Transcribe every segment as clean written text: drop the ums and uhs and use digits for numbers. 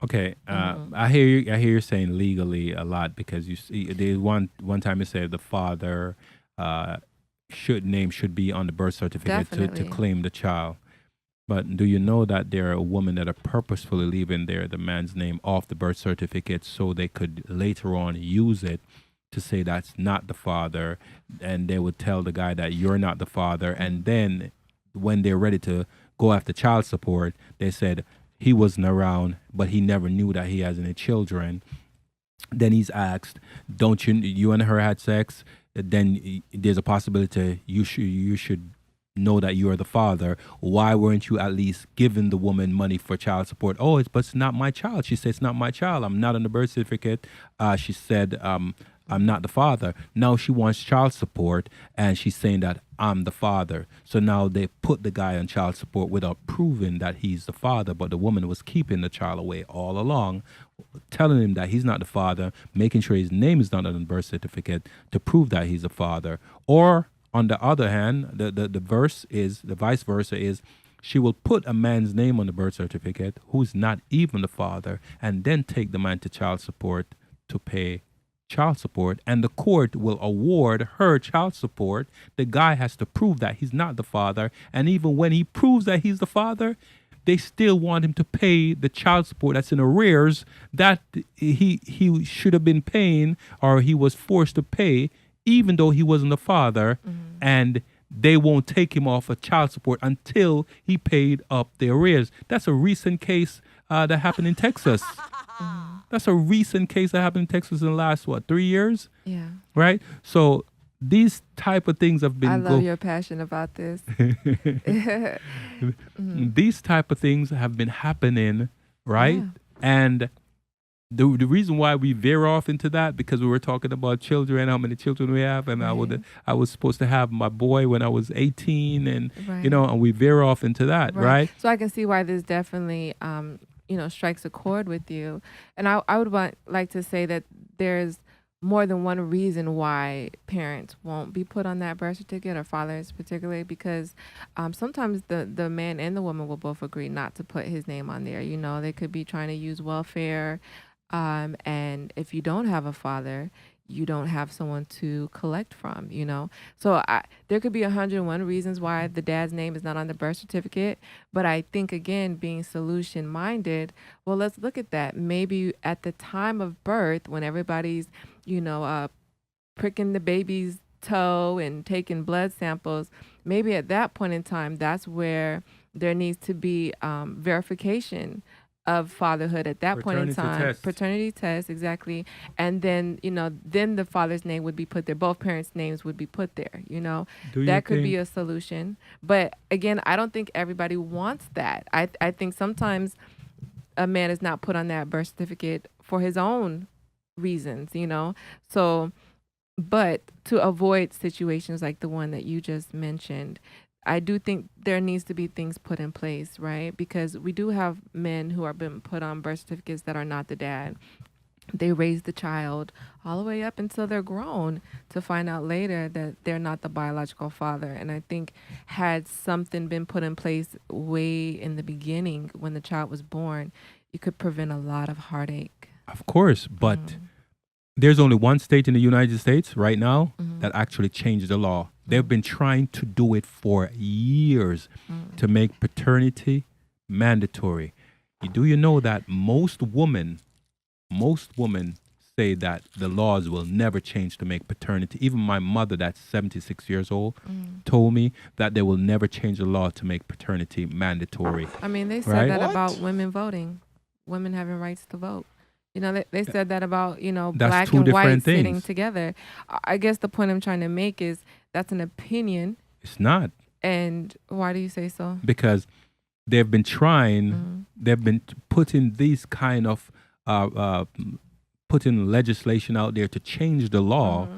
Okay, I hear you. I hear you saying legally a lot because you see, there's one time you said the father uh, should be on the birth certificate to Definitely. claim the child. But do you know that there are women that are purposefully leaving the man's name off the birth certificate so they could later on use it to say that's not the father, and they would tell the guy that you're not the father, and then when they're ready to go after child support, they said he wasn't around, but he never knew that he has any children. Then he's asked, "Don't you and her had sex?" Then there's a possibility you should know that you are the father. Why weren't you at least giving the woman money for child support? Oh, it's not my child. She said it's not my child. I'm not on the birth certificate. She said I'm not the father. Now she wants child support, and she's saying that I'm the father. So now they put the guy on child support without proving that he's the father, but the woman was keeping the child away all along, telling him that he's not the father, making sure his name is not on the birth certificate to prove that he's the father. Or on the other hand, the verse is the vice versa is she will put a man's name on the birth certificate who's not even the father, and then take the man to child support to pay child support, and the court will award her child support. The guy has to prove that he's not the father, and even when he proves that he's the father, they still want him to pay the child support that's in arrears that he should have been paying, or he was forced to pay, even though he wasn't the father. And they won't take him off of child support until he paid up the arrears. That's a recent case that happened in Texas. That's a recent case that happened in Texas in the last 3 years, Yeah. right? So these type of things have I been love your passion about this. these type of things have been happening, right? Yeah. And the reason why we veer off into that, because we were talking about children, how many children we have, and Right. I was supposed to have my boy when I was 18, and Right. and we veer off into that, right? So I can see why this definitely, strikes a chord with you. And I would like to say that there's more than one reason why parents won't be put on that birth certificate, or fathers particularly, because sometimes the man and the woman will both agree not to put his name on there. They could be trying to use welfare. And if you don't have a father, you don't have someone to collect from. So there could be 101 reasons why the dad's name is not on the birth certificate. But I think, again, being solution minded, well, let's look at that. Maybe at the time of birth, when everybody's, pricking the baby's toe and taking blood samples, maybe at that point in time, that's where there needs to be verification of fatherhood at that point in Paternity time. test. Paternity test, exactly. And then, then the father's name would be put there. Both parents' names would be put there. Do you That could be think? a solution. But again, I don't think everybody wants that. I think sometimes a man is not put on that birth certificate for his own reasons. So, but to avoid situations like the one that you just mentioned, I do think there needs to be things put in place, right? Because we do have men who are being put on birth certificates that are not the dad. They raise the child all the way up until they're grown, to find out later that they're not the biological father. And I think, had something been put in place way in the beginning when the child was born, you could prevent a lot of heartache. Of course, but there's only one state in the United States right now Mm-hmm. that actually changed the law. They've been trying to do it for years to make paternity mandatory. Do you know that most women say that the laws will never change to make paternity. Even my mother, that's 76 years old, told me that they will never change the law to make paternity mandatory. I mean, they said Right? that about What? women voting, women having rights to vote. They said that about, That's black two and white different sitting things. together. I guess the point I'm trying to make is that's an opinion. It's not, And why do you say so? because they've been trying, they've been putting these kind of putting legislation out there to change the law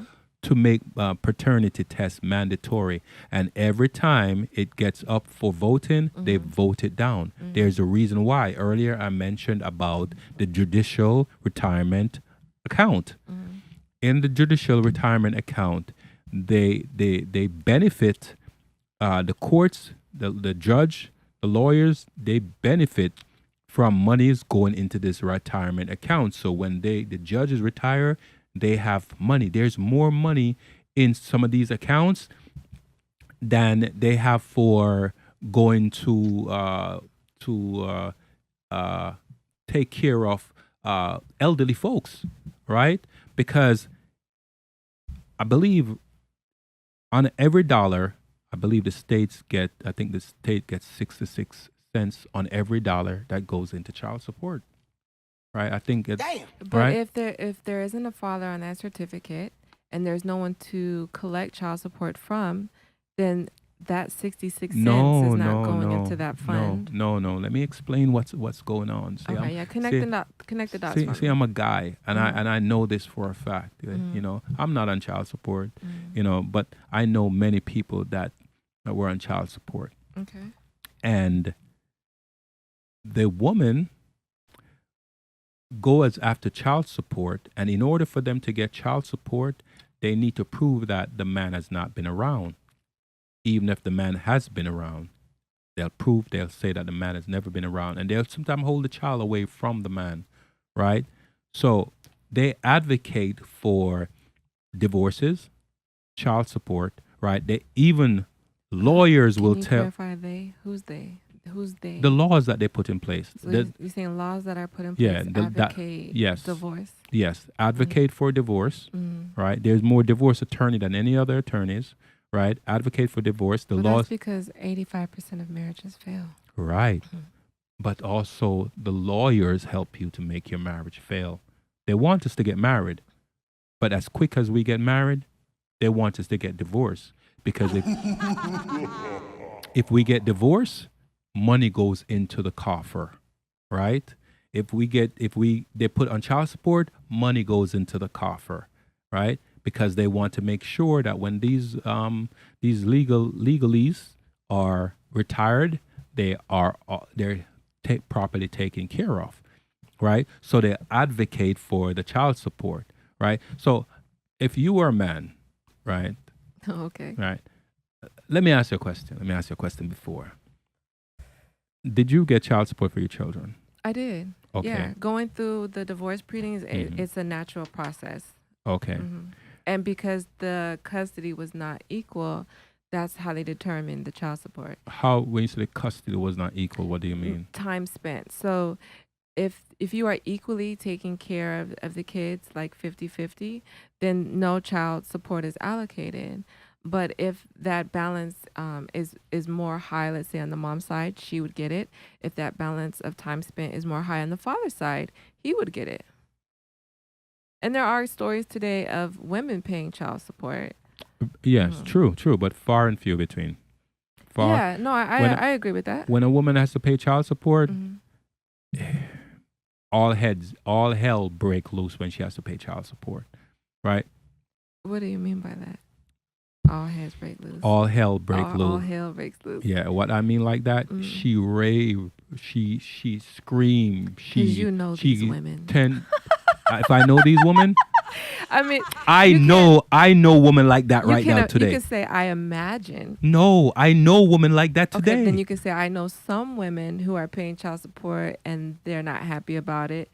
to make paternity tests mandatory. And every time it gets up for voting, they vote it down. There's a reason why. Earlier I mentioned about the judicial retirement account. In the judicial retirement account, they benefit the courts, the judge, the lawyers. They benefit from monies going into this retirement account. So when the judges retire, they have money. There's more money in some of these accounts than they have for going to take care of elderly folks, right? Because I believe on every dollar, I believe the state gets 66 cents on every dollar that goes into child support, right? I think it's But right. if there isn't a father on that certificate and there's no one to collect child support from, then that 66 cents No, is not no, going no, into that no, fund. no, no. Let me explain what's going on. See, Okay, yeah, connect the dots for see, me. I'm a guy, and I know this for a fact. Mhm. You know, I'm not on child support. Mm. You know, but I know many people that were on child support, Okay. and the woman goes after child support, and in order for them to get child support, they need to prove that the man has not been around. Even if the man has been around, they'll say that the man has never been around, and they'll sometimes hold the child away from the man, right? So they advocate for divorces, child support, right? They even lawyers Can will you tell clarify they? Who's they? Who's they? the laws that they put in place. So you're saying laws that are put in Yeah, place that- advocate yes. divorce. Yes, advocate for divorce, Mm. right? There's more divorce attorney than any other attorneys, right? Advocate for divorce. The But laws, that's because 85% of marriages fail. right? Mhm. But also the lawyers help you to make your marriage fail. They want us to get married, but as quick as we get married, they want us to get divorced because if we get divorced, money goes into the coffer, right? If they put on child support, money goes into the coffer, right? Because they want to make sure that when these legalese are retired, they're properly taken care of, right? So they advocate for the child support, right? So if you were a man, right, Okay. right, let me ask you a question. Before. Did you get child support for your children? I did. Okay. Yeah, going through the divorce proceedings, Mhm. it's a natural process. Okay. Mhm. And because the custody was not equal, that's how they determined the child support. How, when you say the custody was not equal, what do you mean? Time spent. So if you are equally taking care of the kids, like 50-50, then no child support is allocated. But if that balance is more high, let's say on the mom's side, she would get it. If that balance of time spent is more high on the father's side, he would get it. And there are stories today of women paying child support. Yes, Mhm. true, but far and few between. Far. Yeah, no, When- I agree with that. When a woman has to pay child support, Mhm. all hell break loose when she has to pay child support, right? What do you mean by that? All heads break loose. All hell break All loose. hell breaks loose. Yeah, what I mean like that, Mm. she raved, she screamed, she Because you know she these women. if I know these women, I mean, I know women like that right now You today. can say, I imagine. No, I know women like that today. Okay, then you can say, I know some women who are paying child support and they're not happy about it.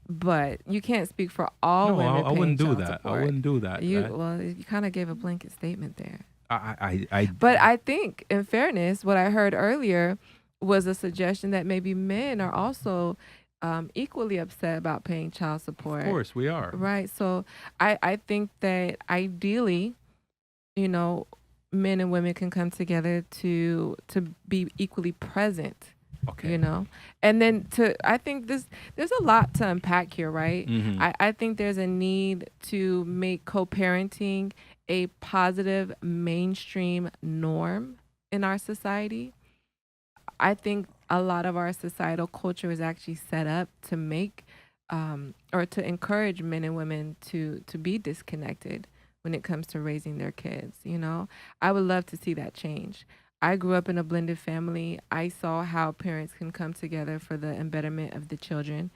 But you can't speak for all no, women. I wouldn't do child that. Support. I wouldn't do that. You kind of gave a blanket statement there. But I think, in fairness, what I heard earlier was a suggestion that maybe men are also equally upset about paying child support. Of course, we are. Right. So I think that ideally, men and women can come together to be equally present. Okay. And then I think there's a lot to unpack here, right? Mhm. I think there's a need to make co-parenting a positive mainstream norm in our society. I think a lot of our societal culture is actually set up to make or to encourage men and women to be disconnected when it comes to raising their kids. I would love to see that change. I grew up in a blended family. I saw how parents can come together for the betterment of the children,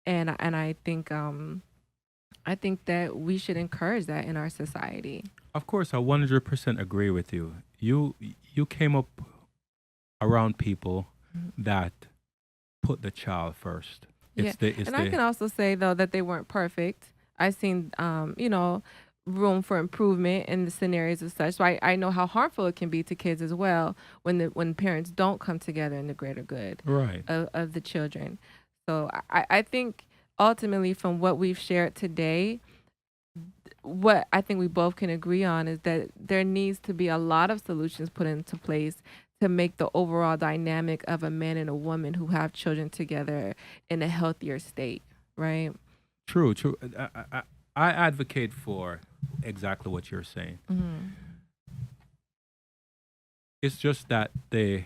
and I think that we should encourage that in our society. Of course, I 100% agree with you. You came up around people Mhm. that put the child first. Yeah. I can also say though that they weren't perfect. I've seen room for improvement in the scenarios as such. So I know how harmful it can be to kids as well when parents don't come together in the greater good right. of the children. So I think ultimately from what we've shared today, what I think we both can agree on is that there needs to be a lot of solutions put into place to make the overall dynamic of a man and a woman who have children together in a healthier state, right? True, true. I advocate for exactly what you're saying. Mm-hmm. It's just that the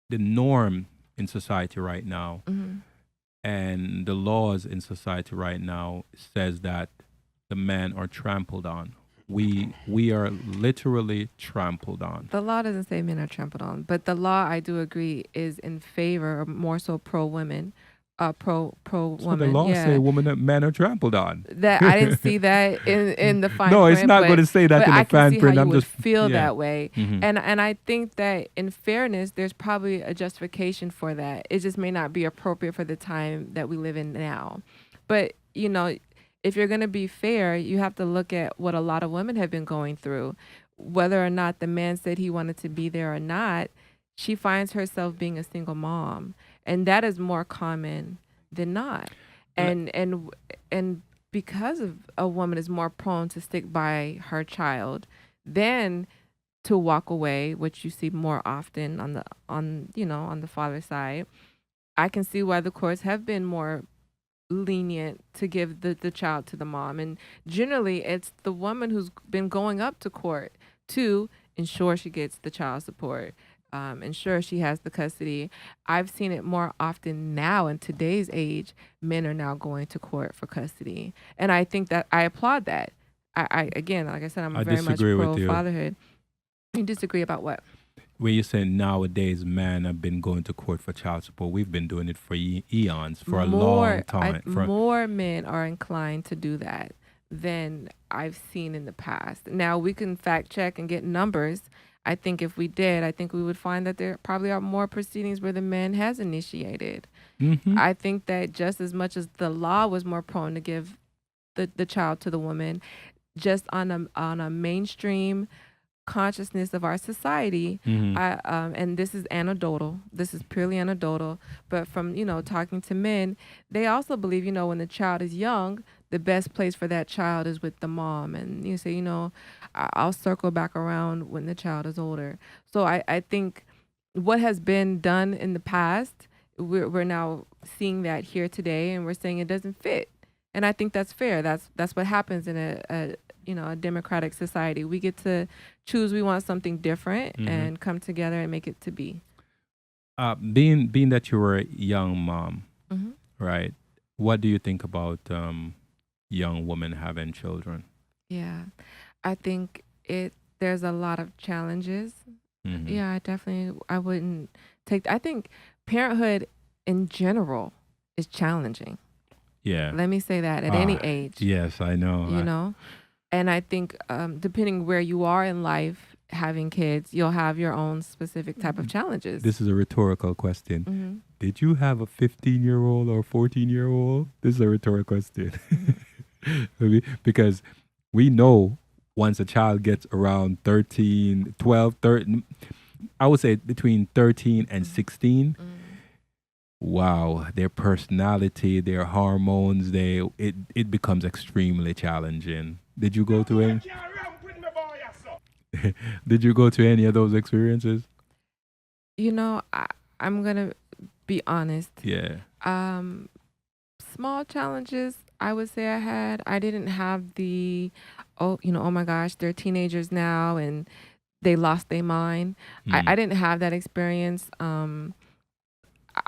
norm in society right now Mm-hmm. and the laws in society right now says that the men are trampled on. We are literally trampled on. The law doesn't say men are trampled on, but the law, I do agree, is in favor, or more so pro women, pro woman. So the law say men are trampled on. That I didn't see that in the fine print. No, it's not going to say that in the fine print. I'm just feel that way, Mhm. and I think that in fairness, there's probably a justification for that. It just may not be appropriate for the time that we live in now, but if you're going to be fair, you have to look at what a lot of women have been going through. Whether or not the man said he wanted to be there or not, she finds herself being a single mom, and that is more common than not. And because of a woman is more prone to stick by her child than to walk away, which you see more often on the father side, I can see why the courts have been more lenient to give the child to the mom. And generally it's the woman who's been going up to court to ensure she gets the child support, ensure she has the custody. I've seen it more often now in today's age. Men are now going to court for custody, and I think that I applaud that. I again, like I said, I'm very much pro fatherhood. You disagree about what? When you say nowadays men have been going to court for child support, we've been doing it for eons, for a long time. More men are inclined to do that than I've seen in the past. Now, we can fact check and get numbers. I think if we did, I think we would find that there probably are more proceedings where the man has initiated. Mm-hmm. I think that just as much as the law was more prone to give the child to the woman, just on a mainstream consciousness of our society, Mm-hmm. and this is anecdotal, this is purely anecdotal, but from talking to men, they also believe when the child is young, the best place for that child is with the mom, and you say I'll circle back around when the child is older. So I think what has been done in the past, we're now seeing that here today, and we're saying it doesn't fit, and I think that's fair. That's what happens in a democratic society. We get to choose. We want something different, Mm-hmm. and come together and make it to be. Being that you were a young mom, Mm-hmm. right? What do you think about young women having children? Yeah, I think there's a lot of challenges. Mm-hmm. Yeah, I wouldn't I think parenthood in general is challenging. Yeah. Let me say that at any age. Yes, I know. And I think depending where you are in life, having kids, you'll have your own specific type of challenges. This is a rhetorical question. Mm-hmm. Did you have a 15-year-old or 14-year-old? This is a rhetorical question. Because we know once a child gets around 13, 12, 13, I would say between 13 and 16, wow, their personality, their hormones, it becomes extremely challenging. Did you go to any? Did you go to any of those experiences? I'm gonna be honest. Yeah. Small challenges, I would say I had. I didn't have the, oh my gosh, they're teenagers now and they lost their mind. I didn't have that experience.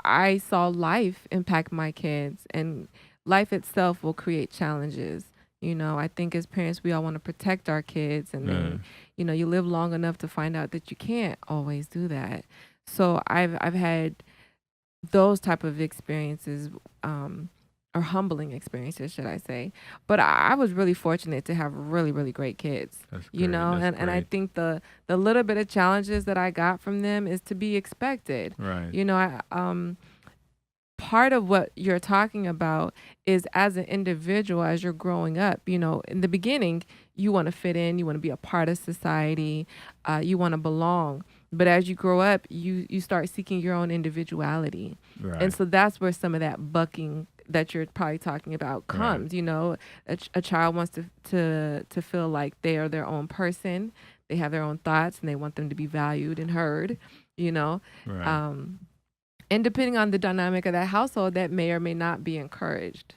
I saw life impact my kids, and life itself will create challenges. I think as parents, we all want to protect our kids, and then, you live long enough to find out that you can't always do that. So I've had those type of experiences or humbling experiences, should I say. But I was really fortunate to have really, really great kids, That's you great. know, That's and I great. think the little bit of challenges that I got from them is to be expected. Right. You know, part of what you're talking about is as an individual, as you're growing up, you know, in the beginning, you want to fit in, you want to be a part of society, you want to belong. But as you grow up, you start seeking your own individuality. Right. And so that's where some of that bucking that you're probably talking about Right. comes. You know, a child wants to feel like they are their own person, they have their own thoughts, and they want them to be valued and heard, you know. Right. And depending on the dynamic of that household, that may or may not be encouraged.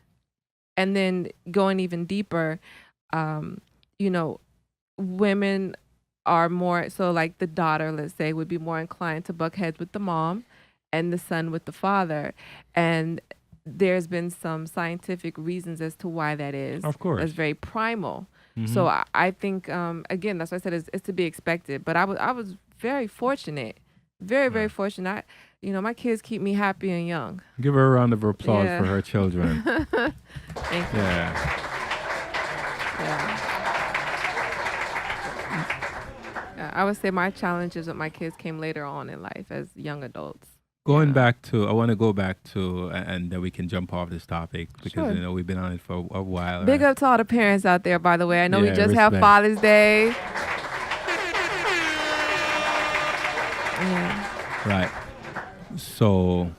And then going even deeper, you know, women are more, so like the daughter, let's say, would be more inclined to buck heads with the mom and the son with the father. And there's been some scientific reasons as to why that is. Of course. That's very primal. Mhm. So I think, again, that's what I said, it's to be expected. But I was very fortunate, very, very Yeah. fortunate. You know, my kids keep me happy and young. Give her a round of applause Yeah. for her children. Thank you. Yeah. Yeah. Yeah, I would say my challenges with my kids came later on in life as young adults. Going Yeah. back to, I want to go back to, and then we can jump off this topic because Sure. you know we've been on it for a while. Big right? up to all the parents out there, by the way. I know we Yeah, just have respect. Father's Day. Yeah. Right. So,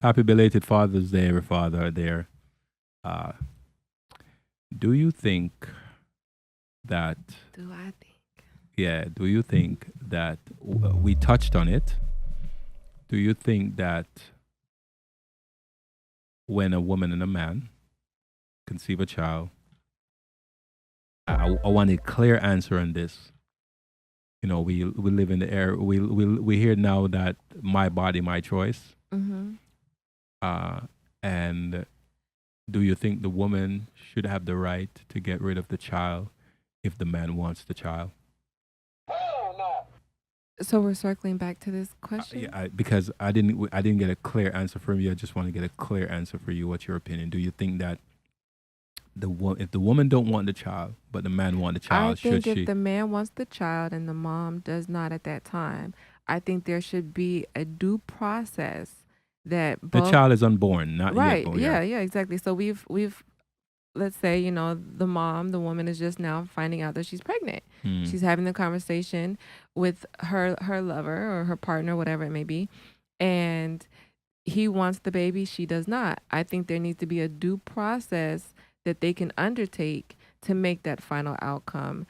happy belated Father's Day, every father there. Uh, do you think that? Do I think? Yeah. Do you think that we touched on it? Do you think that when a woman and a man conceive a child, I want a clear answer on this. You know, we live in the air. We hear now that my body, my choice. Mm-hmm. And do you think the woman should have the right to get rid of the child if the man wants the child? So we're circling back to this question. Yeah, because I didn't get a clear answer from you. I just want to get a clear answer for you. What's your opinion? Do you think that if the woman don't want the child, but the man want the I child, think should if she? the man wants the child and the mom does not at that time, I think there should be a due process that The both child is unborn, not right. yet. Oh, Yeah, exactly. So we've let's say, you know, the woman is just now finding out that she's pregnant. Hmm. She's having the conversation with her lover or her partner, whatever it may be, and he wants the baby, she does not. I think there needs to be a due process that they can undertake to make that final outcome.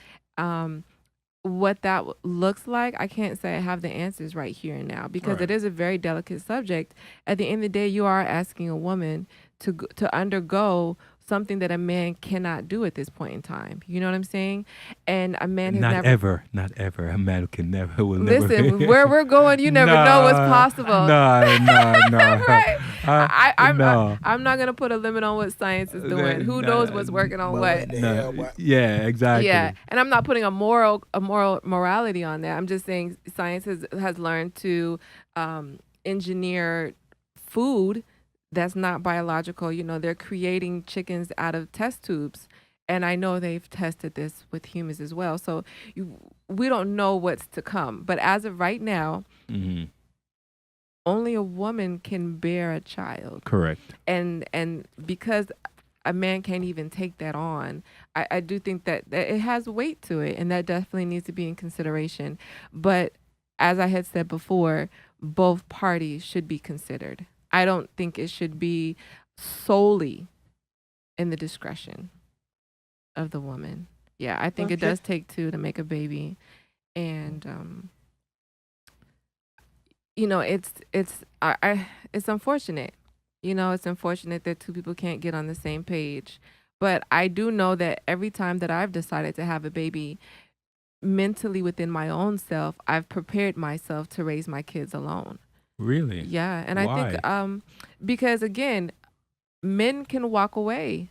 What that looks like, I can't say I have the answers right here and now because Right. it is a very delicate subject. At the end of the day, you are asking a woman to undergo something that a man cannot do at this point in time. You know what I'm saying? And a man has Not never. ever. A man can never, will never. Listen, where we're going, you never know what's possible. No. Right. I'm no. I'm not gonna put a limit on what science is doing. Who knows what's working on what? No. Yeah, exactly. Yeah, and I'm not putting a morality on that. I'm just saying science has learned to engineer food that's not biological. You know, they're creating chickens out of test tubes, and I know they've tested this with humans as well. So we don't know what's to come. But as of right now, Mhm. only a woman can bear a child. Correct. And because a man can't even take that on, I do think that it has weight to it, and that definitely needs to be in consideration. But as I had said before, both parties should be considered. I don't think it should be solely in the discretion of the woman. Yeah, I think it Okay. does take two to make a baby, and you know, it's unfortunate. You know, it's unfortunate that two people can't get on the same page. But I do know that every time that I've decided to have a baby, mentally within my own self, I've prepared myself to raise my kids alone. Really? Yeah, and I think because again, men can walk away.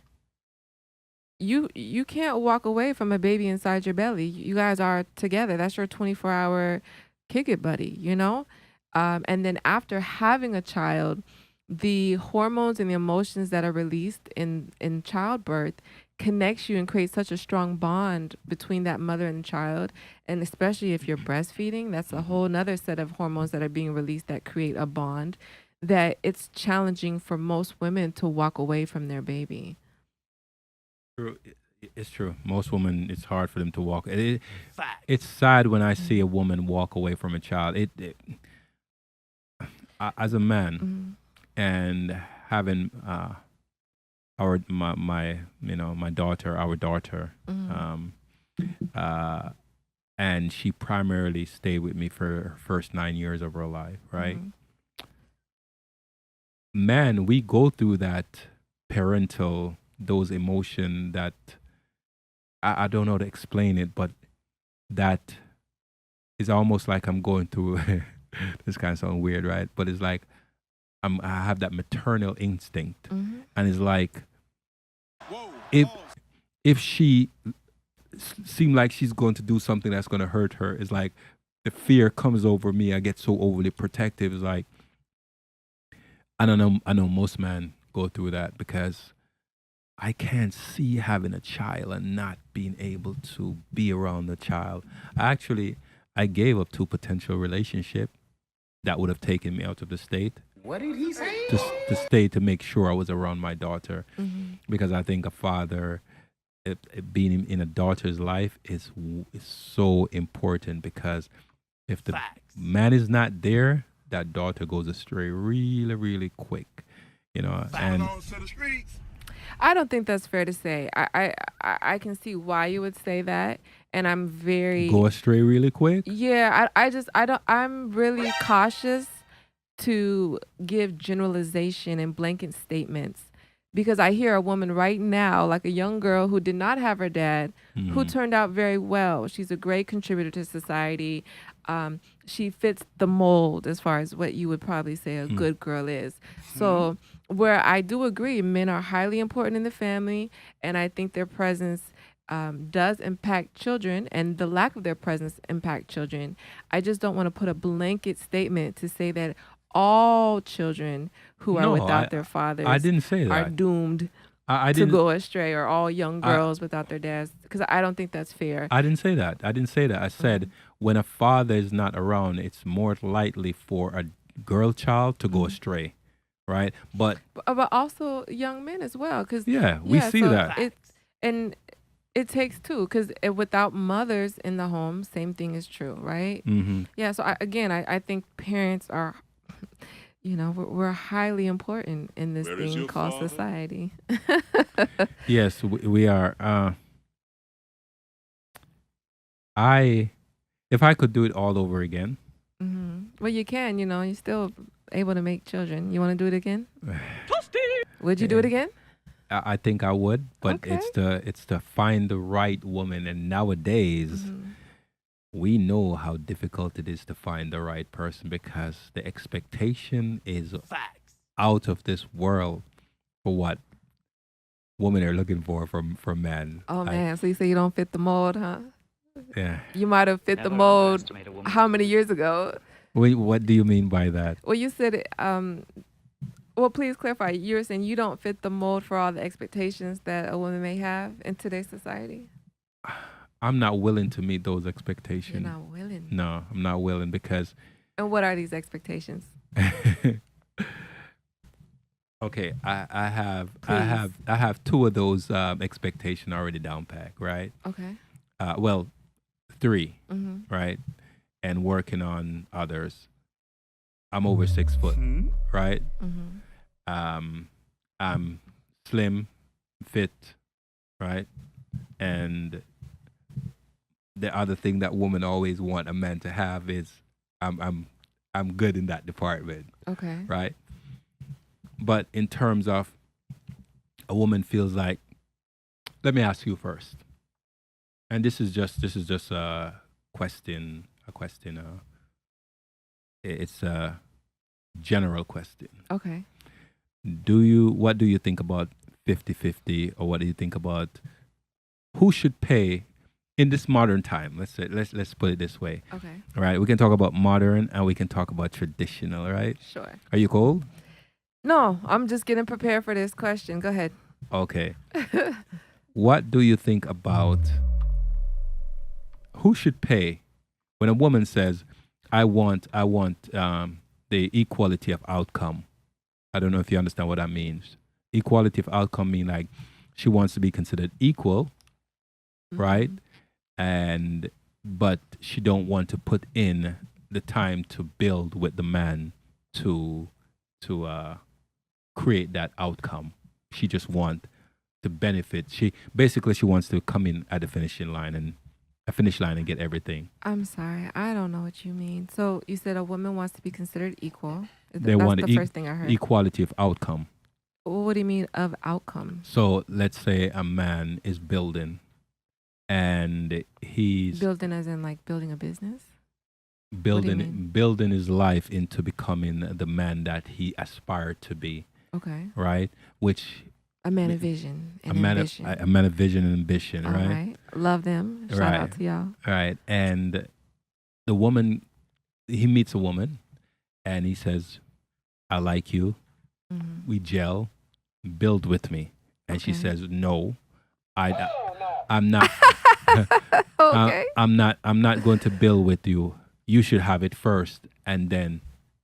You can't walk away from a baby inside your belly. You guys are together. That's your 24-hour kick it buddy, you know? And then after having a child, the hormones and the emotions that are released in childbirth connects you and creates such a strong bond between that mother and child. And especially if you're breastfeeding, that's a whole nother set of hormones that are being released that create a bond, that it's challenging for most women to walk away from their baby. True. It's true. Most women, it's hard for them to walk. It's sad when I see a woman walk away from a child. As a man Mhm. and having my daughter, our daughter, Mhm. uh, and she primarily stayed with me for her first 9 years of her life, right? Mhm. Man, we go through that parental, those emotion that I don't know how to explain it, but that is almost like I'm going through. This kind of sound weird, right? But it's like I have that maternal instinct, Mhm. and it's like if if she seem like she's going to do something that's going to hurt her, it's like the fear comes over me. I get so overly protective. It's like I don't know. I know most men go through that because I can't see having a child and not being able to be around the child. I gave up 2 potential relationship that would have taken me out of the state What did he say? to stay to make sure I was around my daughter, Mhm. because I think a father, being in a daughter's life is so important, because if the man is not there, that daughter goes astray really, really quick, and I don't think that's fair to say. I can see why you would say that, and I'm very go astray really quick. yeah. I'm really cautious to give generalization and blanket statements, because I hear a woman right now, like a young girl who did not have her dad, who Mhm. turned out very well. She's a great contributor to society. She fits the mold as far as what you would probably say a good girl is. So, where I do agree, men are highly important in the family, and I think their presence does impact children, and the lack of their presence impact children. I just don't want to put a blanket statement to say that all children who are No, without their I fathers didn't say are that. doomed I to didn't. go astray, or all young I girls without their dads, because I don't think that's fair. I didn't say that. I didn't say that. I said when a father is not around, it's more likely for a girl child to go astray, right? But But also young men as well, because yeah, we yeah, see so that. and it takes two, because without mothers in the home, same thing is true, right? Hmm. Yeah, so I think parents are, we're highly important in this thing called society. Yes, we are. I if I could do it all over again, Well, you can, you're still able to make children. You want to do it again? Would you do it Yeah. again? I think I would, but Okay. it's to find the right woman, and nowadays we know how difficult it is to find the right person, because the expectation is out of this world for what women are looking for from men. Oh man, so you say you don't fit the mold, huh? Yeah. You might have fit the mold how many years ago? Wait, what do you mean by that? Well, you said well, please clarify. You were saying you don't fit the mold for all the expectations that a woman may have in today's society? I'm not willing to meet those You're expectations. not willing. No, I'm not willing, because And what are these expectations? okay, I Please. have 2 of those expectation already down pack, right? Okay. Well, 3, Mm-hmm. right? And working on others. I'm over 6 foot, right? Mm-hmm. I'm slim, fit, right? And the other thing that women always want a man to have is I'm good in that department, Okay. right? But in terms of a woman feels like, let me ask you first, and this is just a question. It's a general question. Okay. What do you think about 50-50, or what do you think about who should pay in this modern time? Let's put it this way. Okay. All right, we can talk about modern and we can talk about traditional, right? Sure. Are you cold? No, I'm just getting prepared for this question. Go ahead. Okay. What do you think about who should pay when a woman says, I want the equality of outcome? I don't know if you understand what that means. Equality of outcome mean like she wants to be considered equal, right? Mhm. And but she don't want to put in the time to build with the man to to create that outcome. She just want to benefit. She wants to come in at the finish line and get everything. I'm sorry. I don't know what you mean. So you said a woman wants to be considered equal. They That's want the first thing I heard. equality of outcome. What do you mean of outcome? So let's say a man is building and he's Building as in like building a business? What do you mean? building his life into becoming the man that he aspired to be, Okay. right? Which A man of vision and ambition. a man of vision and ambition, All right? right. Love them. Shout Right. out to y'all. Right. And the woman, he meets a woman and he says, I like you. Mhm. We gel, build with me. And she Okay. says, no, I'm not, Okay. I'm not going to build with you. You should have it first. And then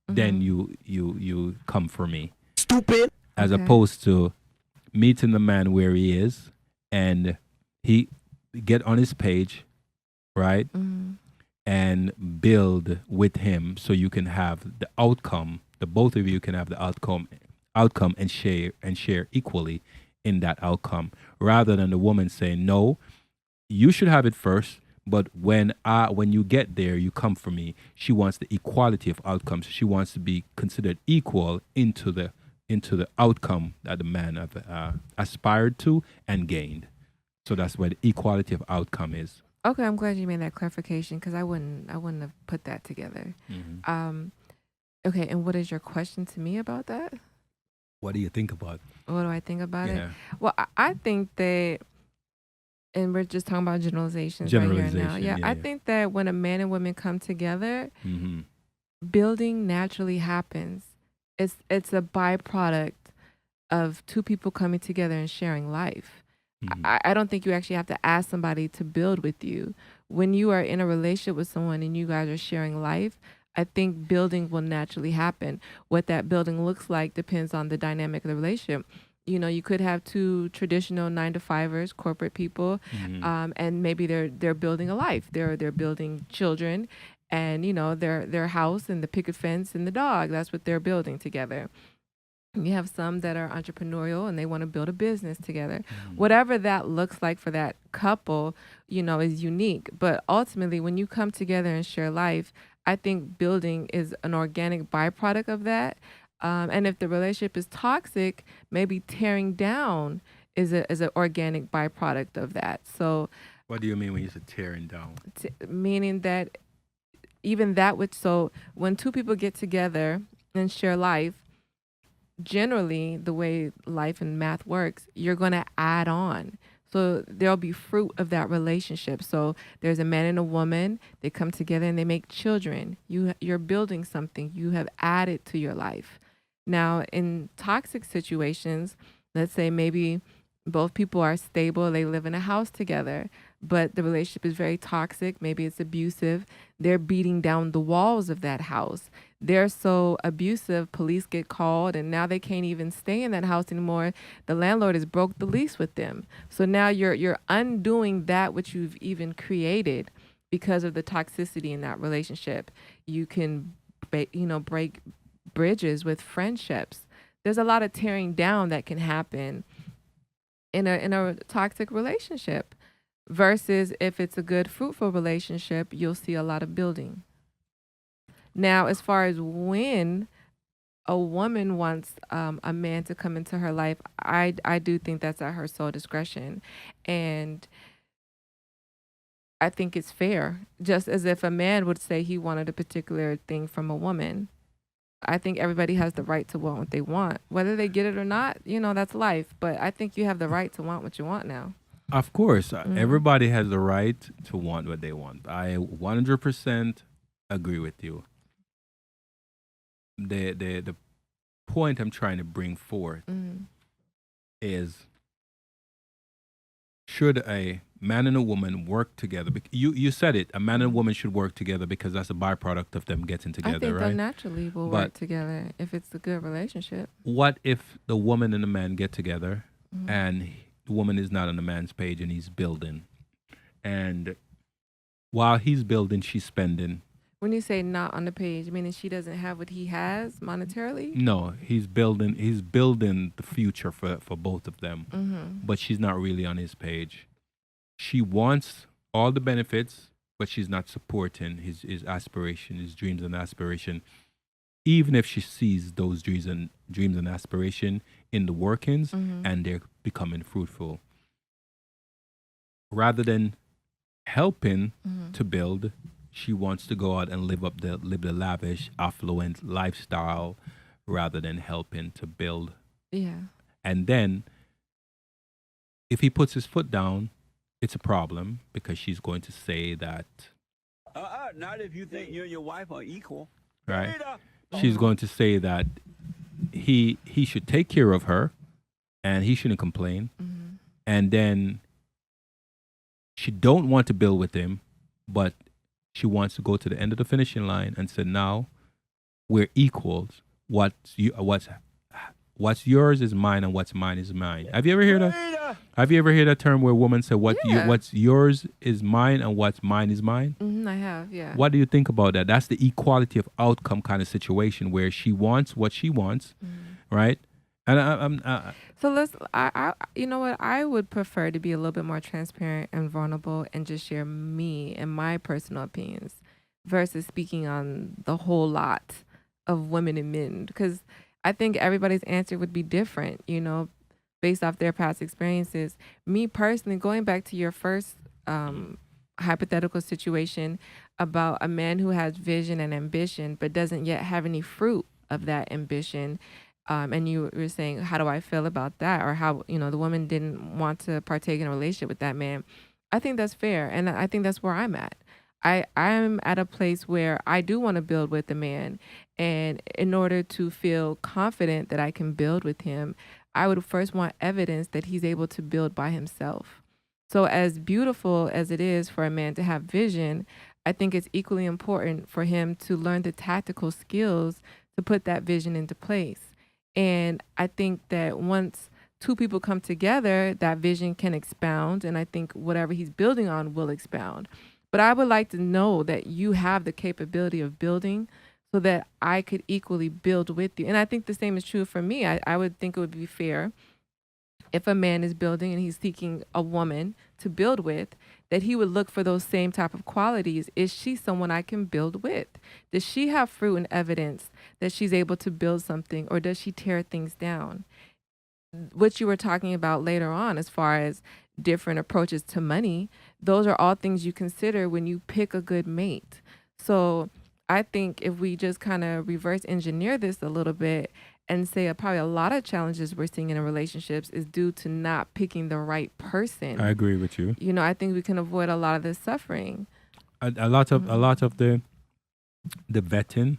Mhm. you come for me. Stupid. As Okay. opposed to meeting the man where he is and he get on his page, right? Mhm. And build with him so you can have the outcome, the both of you can have the outcome and share equally in that outcome, rather than the woman saying, no, you should have it first, but when you get there, you come for me. She wants the equality of outcomes. She wants to be considered equal into the outcome that the man have aspired to and gained. So that's where the equality of outcome is. Okay, I'm glad you made that clarification because I wouldn't have put that together. Okay, and what is your question to me about that? What do you think about? What do I think about it? Yeah, Well, I think that, and we're just talking about generalizations right here and now. Generalization, Yeah, yeah, I yeah. think that when a man and woman come together, Mm-hmm. building naturally happens. It's a byproduct of two people coming together and sharing life. Mm-hmm. I don't think you actually have to ask somebody to build with you. When you are in a relationship with someone and you guys are sharing life, I think building will naturally happen. What that building looks like depends on the dynamic of the relationship. You know, you could have two traditional 9-to-5ers, corporate people, Mm-hmm. and maybe they're building a life. They're building children, and you know their house and the picket fence and the dog. That's what they're building together. You have some that are entrepreneurial and they want to build a business together. Mm-hmm. Whatever that looks like for that couple, you know, is unique. But ultimately, when you come together and share life, I think building is an organic byproduct of that. And if the relationship is toxic, maybe tearing down is an organic byproduct of that. So, What do you mean when you say tearing down? meaning that even that which, so when two people get together and share life, generally the way life and math works, you're going to add on. So there'll be fruit of that relationship. So there's a man and a woman, they come together and they make children. You're building something. You have added to your life. Now, in toxic situations, let's say maybe both people are stable, they live in a house together, but the relationship is very toxic, maybe it's abusive. They're beating down the walls of that house. They're so abusive, police get called, and now they can't even stay in that house anymore. The landlord has broke the lease with them. So now you're undoing that which you've even created because of the toxicity in that relationship. You can break bridges with friendships. There's a lot of tearing down that can happen in a toxic relationship, versus if it's a good fruitful relationship, you'll see a lot of building. Now, as far as when a woman wants a man to come into her life, I do think that's at her sole discretion, and I think it's fair. Just as if a man would say he wanted a particular thing from a woman, I think everybody has the right to want what they want, whether they get it or not. You know, that's life. But I think you have the right to want what you want now. Of course, Mhm. everybody has the right to want what they want. I 100% agree with you. The point I'm trying to bring forth Mm-hmm. is, should a man and a woman work together? You said it. A man and a woman should work together because that's a byproduct of them getting I together, think they'll right? naturally will But work together if it's a good relationship. what if the woman and the man get together Mm-hmm. and the woman is not on the man's page and he's building, and while he's building, she's spending? When you say not on the page, meaning she doesn't have what he has monetarily? No, he's building. He's building the future for both of them, Mm-hmm. but she's not really on his page. She wants all the benefits, but she's not supporting his aspiration, his dreams and aspiration. Even if she sees those dreams and aspiration in the workings, Mm-hmm. and they're becoming fruitful, rather than helping Mm-hmm. to build, she wants to go out and live the lavish, affluent lifestyle, rather than helping to build. Yeah. And then, if he puts his foot down, it's a problem because she's going to say that, Not if you think you and your wife are equal. right? Rita! She's going to say that he should take care of her, and he shouldn't complain. Mm-hmm. And then she don't want to build with him, but she wants to go to the end of the finishing line and say, now we're equals. What's yours is mine, and what's mine is mine. Have you ever heard that? Rita! Have you ever heard that term where women say Yeah. what's yours is mine and what's mine is mine? Mm-hmm. I have, yeah. What do you think about that? That's the equality of outcome kind of situation where she wants what she wants, Mm-hmm. right? And So you know what? I would prefer to be a little bit more transparent and vulnerable and just share me and my personal opinions versus speaking on the whole lot of women and men, because I think everybody's answer would be different, based off their past experiences. Me personally, going back to your first hypothetical situation about a man who has vision and ambition but doesn't yet have any fruit of that ambition. And you were saying, how do I feel about that? Or how, the woman didn't want to partake in a relationship with that man. I think that's fair. And I think that's where I'm at. I'm at a place where I do want to build with the man. And in order to feel confident that I can build with him, I would first want evidence that he's able to build by himself. So as beautiful as it is for a man to have vision, I think it's equally important for him to learn the tactical skills to put that vision into place. And I think that once two people come together, that vision can expound. And I think whatever he's building on will expound. But I would like to know that you have the capability of building so that I could equally build with you. And I think the same is true for me. I would think it would be fair if a man is building and he's seeking a woman to build with, that he would look for those same type of qualities. Is she someone I can build with? Does she have fruit and evidence that she's able to build something, or does she tear things down? What you were talking about later on, as far as different approaches to money, those are all things you consider when you pick a good mate. So I think if we just kind of reverse engineer this a little bit and say probably a lot of challenges we're seeing in relationships is due to not picking the right person. I agree with you. I think we can avoid a lot of this suffering. A lot of the vetting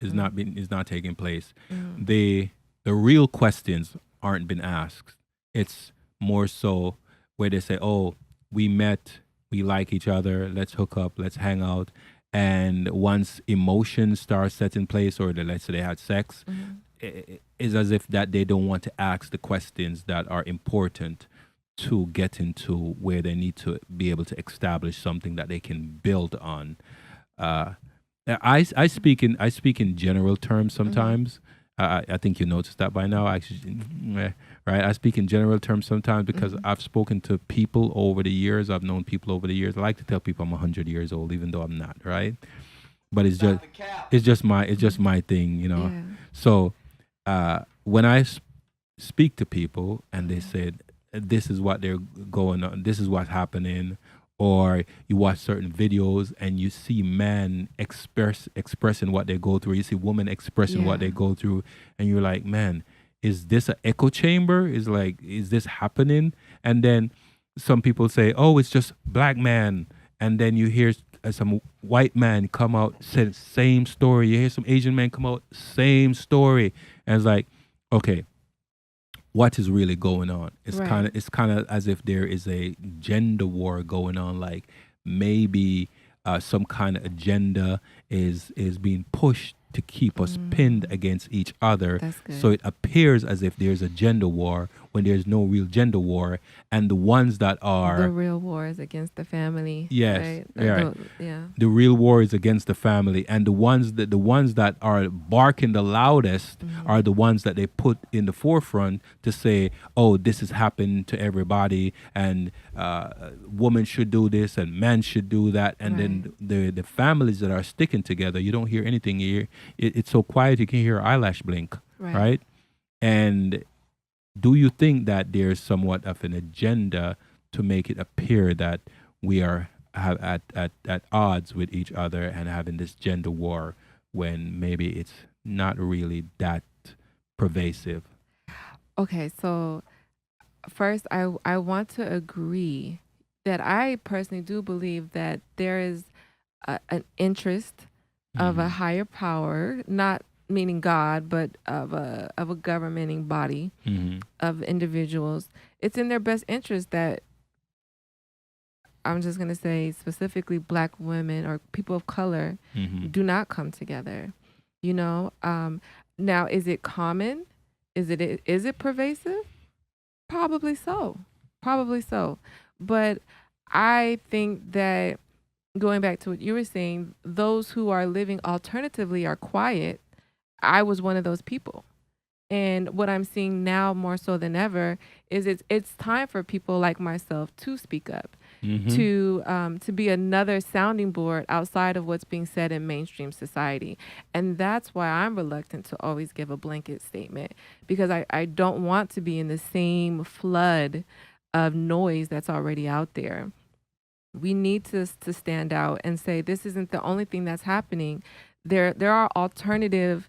is not taking place. Mm-hmm. The real questions aren't been asked. It's more so where they say, "Oh, we met, we like each other, let's hook up, let's hang out." And once emotions start set in place, or let's say they had sex, it's as if that they don't want to ask the questions that are important to get into where they need to be able to establish something that they can build on. I speak in general terms sometimes. I think you noticed that by now. Actually, right? I speak in general terms sometimes because I've spoken to people over the years. I've known people over the years. I like to tell people I'm 100 years old, even though I'm not. Right? But it's just my thing, Yeah. So when I speak to people and they said this is what they're going on, this is what's happening, or you watch certain videos and you see men expressing what they go through, you see women expressing what they go through, and you're like, man, is this an echo chamber? Is this happening? And then some people say, oh, it's just black man, and then you hear some white man come out, said same story. You hear some Asian man come out, same story, and it's like, okay, what is really going on? Right. It's kind of as if there is a gender war going on. Like maybe some kind of agenda is being pushed to keep us pinned against each other. That's So good. it appears as if there's a gender war when there's no real gender war, and the ones that The are real war is against the family. yes, Right. right. Yeah. The real war is against the family, and the ones that are barking the loudest are the ones that they put in the forefront to say, "Oh, this has happened to everybody, and women should do this, and men should do that." And then the families that are sticking together, you don't hear anything here. It's so quiet you can hear an eyelash blink, Right. right? And do you think that there's somewhat of an agenda to make it appear that we are at odds with each other and having this gender war when maybe it's not really that pervasive? Okay. So first, I want to agree that I personally do believe that there is an interest of a higher power, not meaning God, but of a governing body Mm-hmm. of individuals. It's in their best interest that I'm just gonna say specifically Black women or people of color Mm-hmm. do not come together. You know, now is it common? Is it pervasive? Probably so. Probably so. But I think that going back to what you were saying, those who are living alternatively are quiet. I was one of those people. And what I'm seeing now more so than ever is it's time for people like myself to speak up, Mm-hmm. to be another sounding board outside of what's being said in mainstream society. And that's why I'm reluctant to always give a blanket statement, because I don't want to be in the same flood of noise that's already out there. We need to stand out and say this isn't the only thing that's happening. There are alternative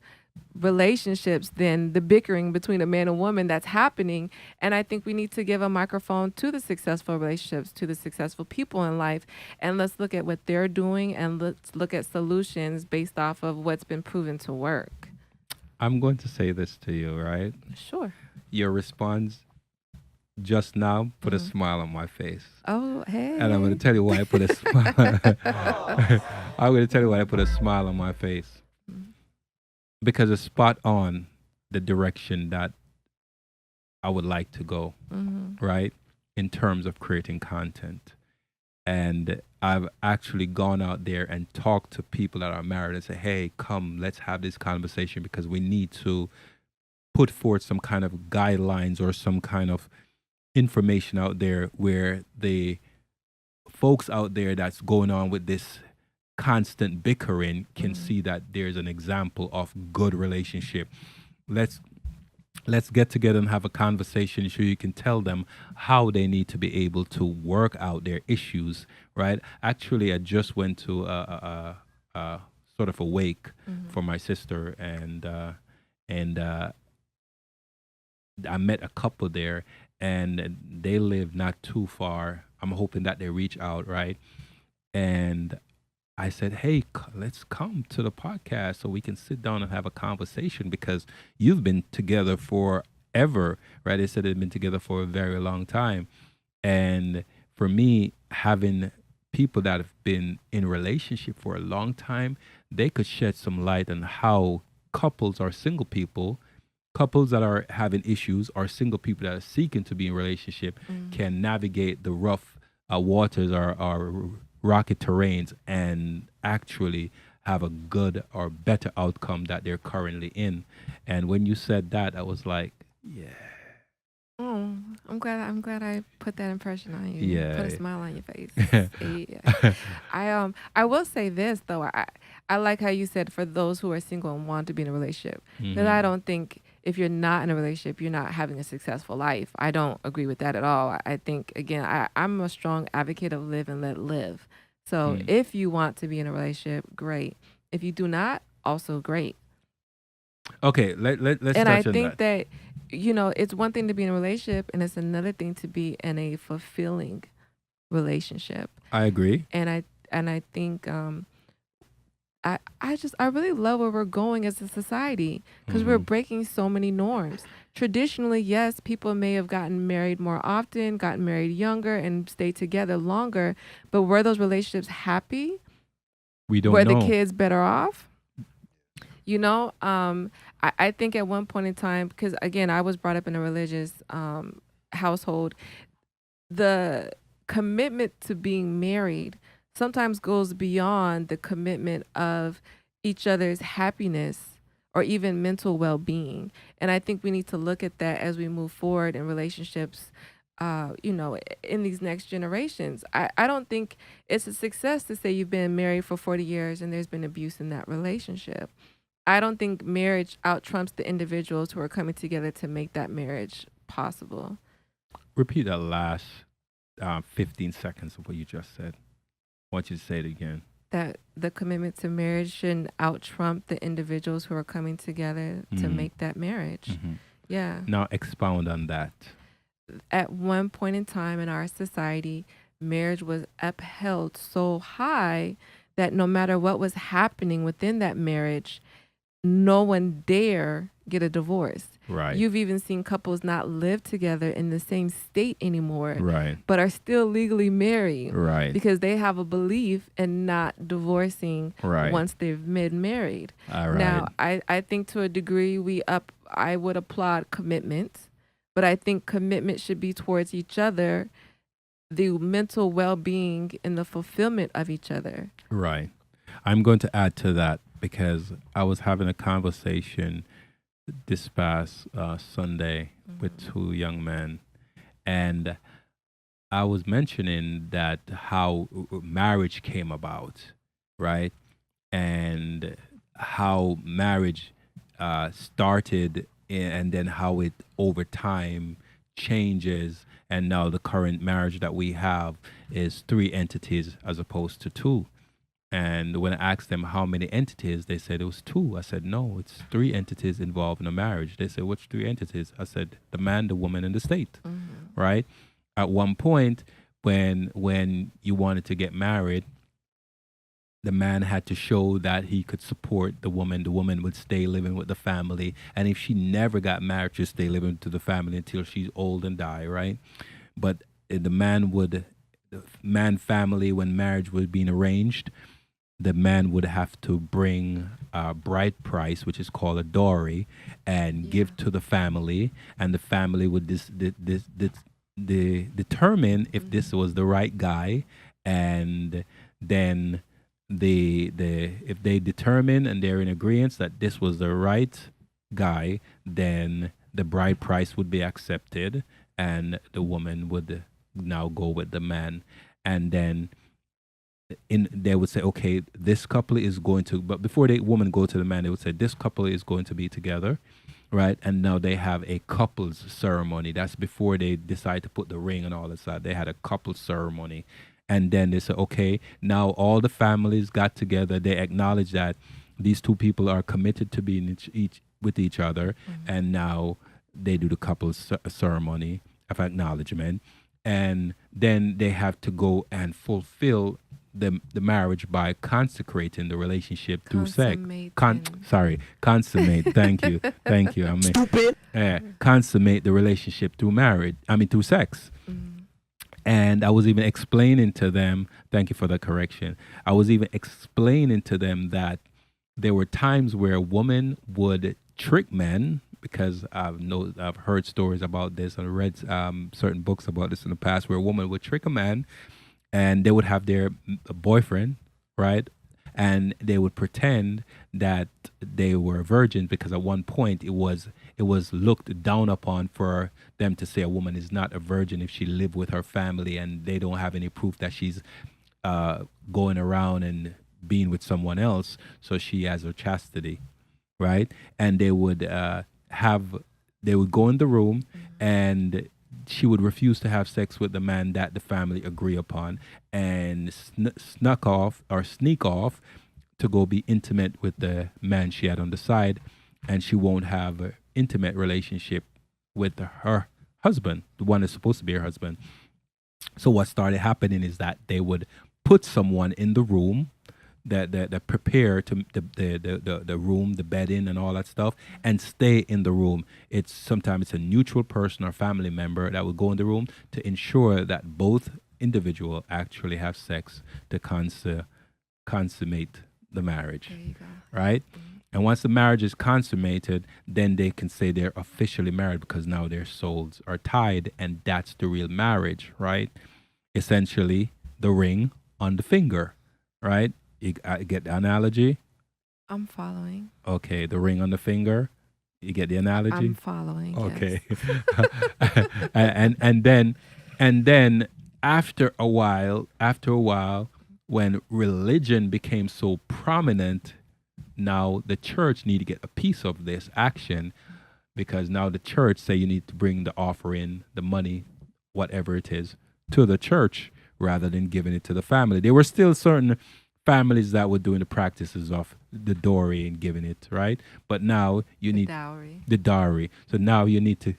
relationships than the bickering between a man and woman that's happening. And I think we need to give a microphone to the successful relationships, to the successful people in life, and let's look at what they're doing and let's look at solutions based off of what's been proven to work. I'm going to say this to you, right? Sure. Your response just now put a smile on my face. Oh, hey. And I'm going to tell you why I put a smile. I'm going to tell you why I put a smile on my face. Because it's spot on the direction that I would like to go, right? In terms of creating content. And I've actually gone out there and talked to people that are married and say, hey, come, let's have this conversation because we need to put forth some kind of guidelines or some kind of information out there where the folks out there that's going on with this constant bickering can see that there's an example of good relationship. Let's get together and have a conversation so you can tell them how they need to be able to work out their issues, right? Actually, I just went to a sort of a wake for my sister, and I met a couple there, and they live not too far. I'm hoping that they reach out, right? And I said, hey, let's come to the podcast so we can sit down and have a conversation because you've been together forever, right? They said they've been together for a very long time. And for me, having people that have been in relationship for a long time, they could shed some light on how couples or single people, couples that are having issues or single people that are seeking to be in relationship can navigate the rough waters or rocky terrains and actually have a good or better outcome that they're currently in. And when you said that, I was like, yeah. Oh, I'm glad I put that impression on you. Yeah. Put a smile on your face. Yeah. I will say this though. I like how you said for those who are single and want to be in a relationship. Because I don't think if you're not in a relationship, you're not having a successful life. I don't agree with that at all. I think again, I'm a strong advocate of live and let live. So if you want to be in a relationship, great. If you do not, also great. Okay, let's And I touch on think that. that, it's one thing to be in a relationship and it's another thing to be in a fulfilling relationship. I agree. And I think I really love where we're going as a society because we're breaking so many norms. Traditionally, yes, people may have gotten married more often, gotten married younger, and stayed together longer. But were those relationships happy? We don't Were the know. kids better off? You know, I think at one point in time, because again, I was brought up in a religious household, the commitment to being married sometimes goes beyond the commitment of each other's happiness or even mental well-being. And I think we need to look at that as we move forward in relationships, in these next generations. I don't think it's a success to say you've been married for 40 years and there's been abuse in that relationship. I don't think marriage out trumps the individuals who are coming together to make that marriage possible. Repeat that last 15 seconds of what you just said. I want you to say it again. That the commitment to marriage shouldn't out trump the individuals who are coming together to make that marriage. Yeah. Now expound on that. At one point in time in our society, marriage was upheld so high that no matter what was happening within that marriage, no one dare get a divorce. Right. You've even seen couples not live together in the same state anymore, Right. but are still legally married. Right. Because they have a belief in not divorcing Right. once they've been married. All right. Now, I think to a degree I would applaud commitment, but I think commitment should be towards each other, the mental well-being and the fulfillment of each other. Right. I'm going to add to that because I was having a conversation this past Sunday with two young men, and I was mentioning that how marriage came about, right? And how marriage started and then how it over time changes. And now the current marriage that we have is 3 entities as opposed to 2. And when I asked them how many entities, they said it was 2. I said, no, it's 3 entities involved in a marriage. They said, which 3 entities? I said, the man, the woman, and the state, right? At one point, when you wanted to get married, the man had to show that he could support the woman. The woman would stay living with the family. And if she never got married, she'd stay living to the family until she's old and die, right? But the man family, when marriage was being arranged, the man would have to bring a bride price, which is called a dowry, and give to the family, and the family would determine if this was the right guy, and then if they determine and they're in agreement that this was the right guy, then the bride price would be accepted, and the woman would now go with the man, and then they would say, okay, this couple is going to, but before the woman go to the man, they would say this couple is going to be together, right? And now they have a couples ceremony. That's before they decide to put the ring and all that. They had a couples ceremony, and then they said, okay, now all the families got together. They acknowledge that these 2 people are committed to being with each other, and now they do the couples ceremony of acknowledgement, and then they have to go and fulfill the marriage by consecrating the relationship through sex. Consummate. Thank you. Stupid. Consummate the relationship through marriage. Through sex. And I was even explaining to them. Thank you for the correction. I was even explaining to them that there were times where a woman would trick men, because I've heard stories about this and read certain books about this in the past, where a woman would trick a man, and they would have their boyfriend, right? And they would pretend that they were a virgin, because at one point it was looked down upon for them to say a woman is not a virgin if she lived with her family and they don't have any proof that she's going around and being with someone else, so she has her chastity, right? And they would go in the room, and she would refuse to have sex with the man that the family agree upon, and sneak off to go be intimate with the man she had on the side, and she won't have an intimate relationship with her husband, the one that's supposed to be her husband. So what started happening is that they would put someone in the room that prepare to the room, the bedding, and all that stuff, and stay in the room. It's sometimes it's a neutral person or family member that will go in the room to ensure that both individual actually have sex to consummate the marriage, There you go. right? And once the marriage is consummated, then they can say they're officially married because now their souls are tied, and that's the real marriage, right? Essentially, the ring on the finger, right? You get the analogy? I'm following. Okay, the ring on the finger. You get the analogy? I'm following. Okay. Yes. and then after a while, when religion became so prominent, now the church need to get a piece of this action, because now the church say you need to bring the offering, the money, whatever it is, to the church rather than giving it to the family. There were still certain families that were doing the practices of the dowry and giving it, right? But now you need Dowry. the dowry. So now you need to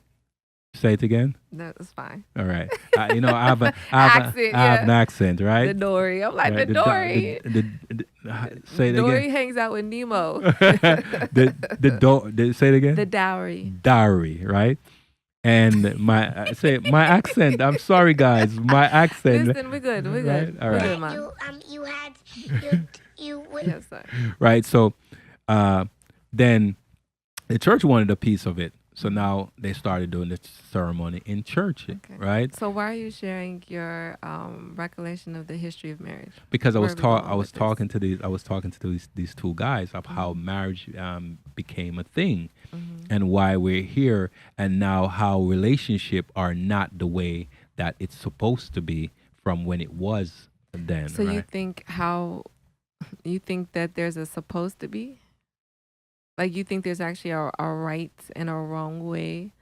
say it again. That's fine. All right. I have Accent, I have yeah. an accent, right? The Dory. I'm like, Right, the Dory. say it Dory again. hangs out with Nemo. Say it again. The dowry. Dowry, right? And my my accent. I'm sorry, guys. My accent. Listen, we're good. We're Right? good. All We're right. good, man. You had you would Yes, sir. Right. So then the church wanted a piece of it. So now they started doing this ceremony in church, Okay. right? So why are you sharing your recollection of the history of marriage? Because I Where was are we going I was with this? talking to these two guys of how marriage became a thing, and why we're here, and now how relationship are not the way that it's supposed to be from when it was then. So right? you think that there's a supposed to be? Like you think there's actually a right and a wrong way,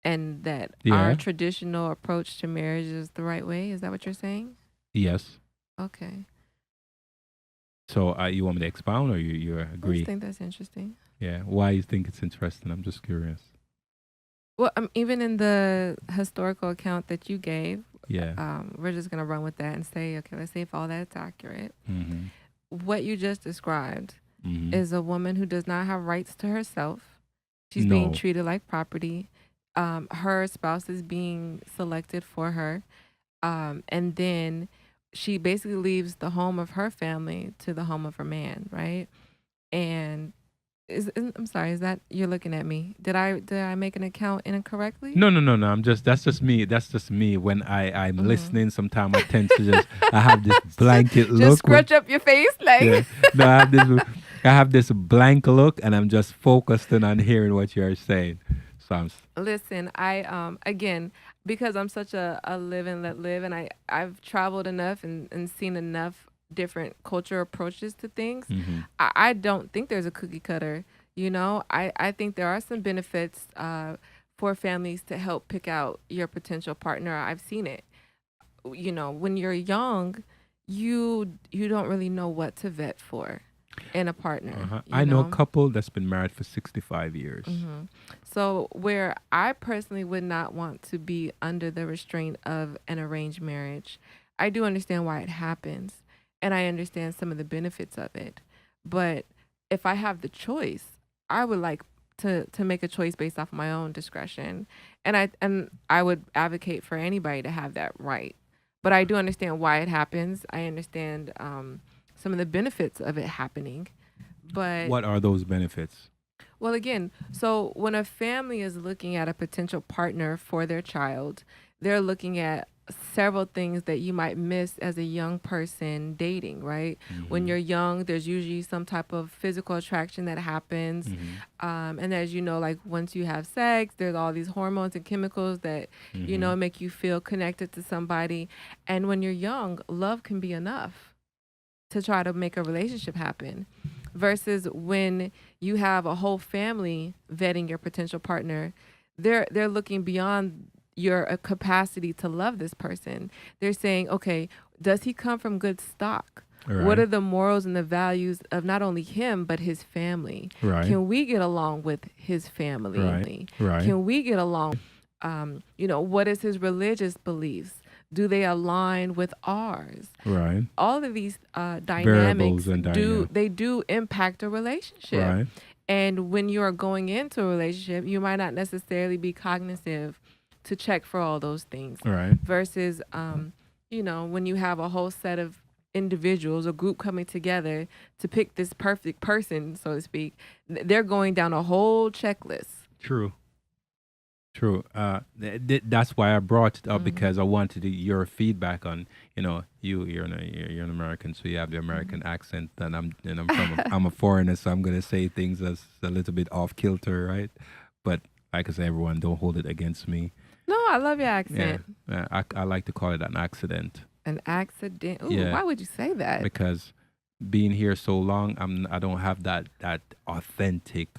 and that Yeah. our traditional approach to marriage is the right way? Is that what you're saying? Yes. Okay. So you want me to expound, or you I agree? just think that's interesting. Yeah. Why you think it's interesting? I'm just curious. Well, even in the historical account that you gave, Yeah. we're just going to run with that and say, okay, let's see if all that's accurate. Mm-hmm. What you just described Mm-hmm. is a woman who does not have rights to herself. She's being No. treated like property. Her spouse is being selected for her. And then she basically leaves the home of her family to the home of her man, right? And I'm sorry, is that you're looking at me? Did I make an account incorrectly? No. That's just me. When I'm Mhm. listening, sometimes I tend to I have this blanket look. Just scrunch up your face like Yeah. No, I have this blank look, and I'm just focused on hearing what you're saying. So Listen, I again, because I'm such a live and let live, and I've traveled enough and seen enough different culture approaches to things. Mhm. I don't think there's a cookie cutter. I think there are some benefits for families to help pick out your potential partner. I've seen it. When you're young, you don't really know what to vet for in a partner. Uh-huh. you I know a know? couple that's been married for 65 years. Mhm. So where I personally would not want to be under the restraint of an arranged marriage, I do understand why it happens, and I understand some of the benefits of it. But if I have the choice, I would like to make a choice based off my own discretion, and I would advocate for anybody to have that right. But I do understand why it happens. I understand some of the benefits of it happening, but What are those benefits? well, again, so when a family is looking at a potential partner for their child, they're looking at several things that you might miss as a young person dating, right? When you're young, there's usually some type of physical attraction that happens. And as you know, like once you have sex, there's all these hormones and chemicals that, make you feel connected to somebody. And when you're young, love can be enough to try to make a relationship happen, versus when you have a whole family vetting your potential partner. They're looking beyond your capacity to love this person. They're saying, okay, does he come from good stock? Right. What are the morals and the values of not only him but his family? Right. Can we get along with his family? Right. Can we get along? What is his religious beliefs? Do they align with ours? Right. All of these Variables dynamics and do impact a relationship. Right. And when you are going into a relationship, you might not necessarily be cognizant to check for all those things. Right. Versus, when you have a whole set of individuals, a group coming together to pick this perfect person, so to speak, they're going down a whole checklist. True. That's why I brought it up, Mhm. because I wanted your feedback on, you're an American, so you have the American accent, and I'm from I'm a foreigner, so I'm gonna say things that's a little bit off kilter, right? But like I say, everyone, don't hold it against me. No, I love your Yeah, accent. I like to call it an accident, An accident. Ooh, Yeah. why would you say that? because being here so long, I don't have that authentic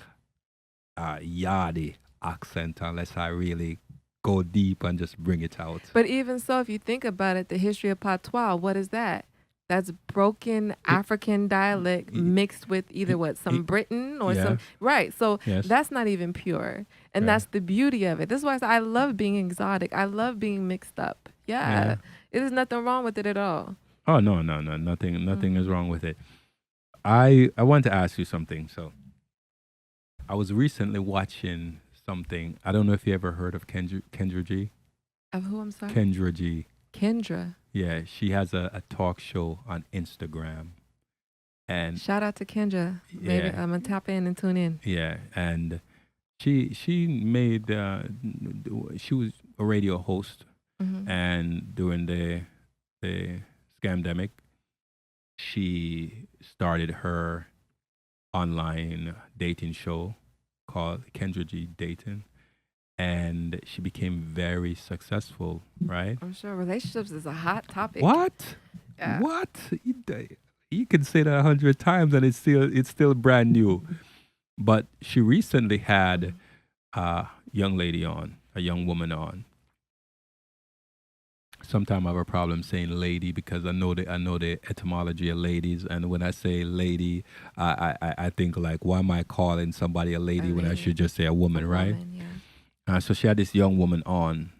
Yardie accent unless I really go deep and just bring it out. But even so, if you think about it, the history of patois, what is that? That's broken African dialect y- mixed with either some Britain or some, Yes. right. So Yes. that's not even pure. And Yeah. that's the beauty of it. This is why I love being exotic. I love being mixed up. Yeah. There's nothing wrong with it at all. Oh no, nothing is wrong with it. I want to ask you something. So I was recently watching something. I don't know if you ever heard of Kendra G. Of who, I'm sorry? Kendra G. Kendra. Yeah, she has a talk show on Instagram, and Shout out to Kendra. Maybe Yeah. I'm going to tap in and tune in. yeah, and she made she was a radio host, Mhm. and during the scamdemic, she started her online dating show called Kendra G Dating, and she became very successful, right? I'm sure relationships is a hot topic. What? Yeah. What? You can say that 100 times and it's still brand new. But she recently had a young woman on. Sometimes I have a problem saying lady because I know the etymology of ladies, and when I say lady, I think like, why am I calling somebody a lady when I lady. should just say a woman, A right? woman, yeah. So she had this young woman on,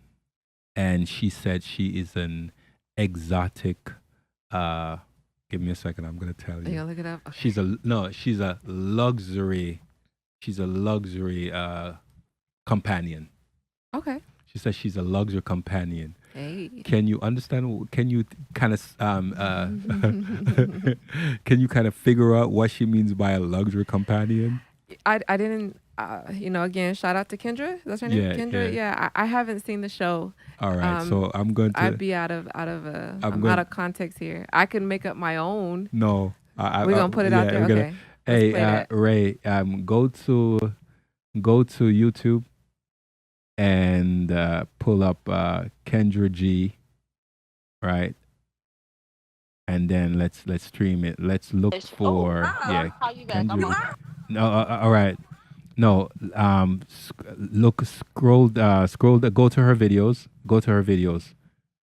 and she said she is an exotic. Give me a second. I'm gonna tell Are you you. gonna look it up? Okay. She's a luxury. She's a luxury companion. Okay. She says she's a luxury companion. Hey. Can you understand? Can you kind of can you kind of figure out what she means by a luxury companion? I didn't. Again, shout out to Kendra. That's her name. Yeah, Kendra. yeah. Yeah. I haven't seen the show. All right, so I'm going to. I'd be out of I'm going- out of context here. I can make up my own. No, We're gonna put it out there. we're gonna- Okay. Let's Hey, play that. Ray, go to YouTube and pull up Kendra G, right? And then let's stream it. Let's look for Kendra G. No, all right. No, scroll, go to her videos. Go to her videos.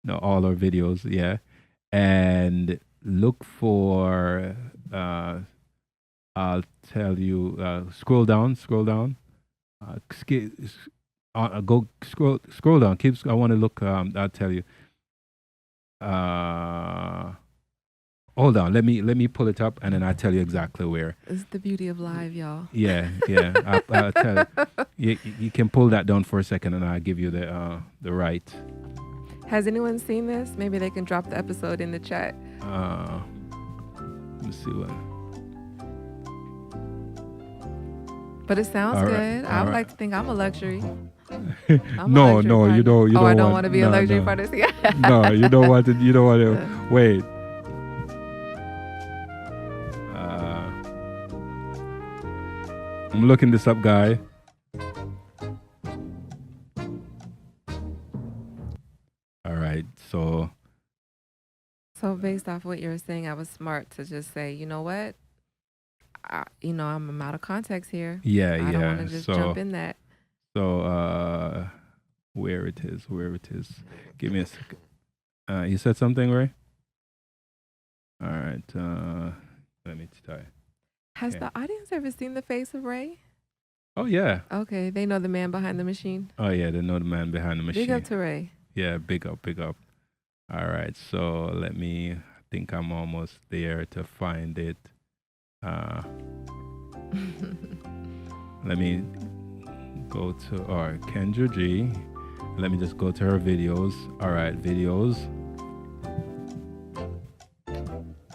No, all her videos, yeah. And look for I'll tell you. Scroll down. Go scroll down. I want to look. I'll tell you. Hold on. Let me pull it up, and then I'll tell you exactly where. This is the beauty of live, y'all. Yeah. I'll tell you. You can pull that down for a second, and I'll give you the right. Has anyone seen this? Maybe they can drop the episode in the chat. Let's see what. But it sounds All right, good. I all would right. like to think I'm a luxury. No, you don't. You Oh, don't I don't want want to be a no, luxury no. partner. No, you don't want to. You don't want to. Wait. I'm looking this up, guy. All right, so So based off what you were saying, I was smart to just say, you know what? I'm out of context here. yeah, I don't yeah. want to just jump in that. So where it is? Give me a second. You said something, Ray? All right. Let me try. Has Okay. the audience ever seen the face of Ray? Oh yeah. Okay, they know the man behind the machine. Oh yeah. They know the man behind the machine. Big up to Ray. Yeah, big up. All right. So let me. I think I'm almost there to find it. Uh, let me go to Kendra G. Let me just go to her videos. All right, videos.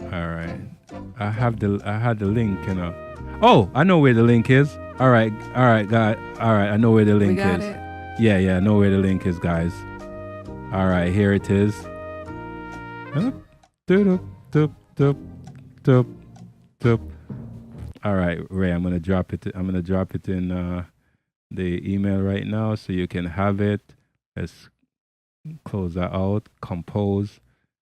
All right. I had the link, you know. Oh, I know where the link is. All right, guys. All right, I know where the We link got is. it. Yeah, I know where the link is, guys. All right, here it is. Doop, doop, doop, doop, doop, doop. All right, Ray, I'm gonna drop it. I'm gonna drop it in the email right now, so you can have it. Let's close that out. Compose,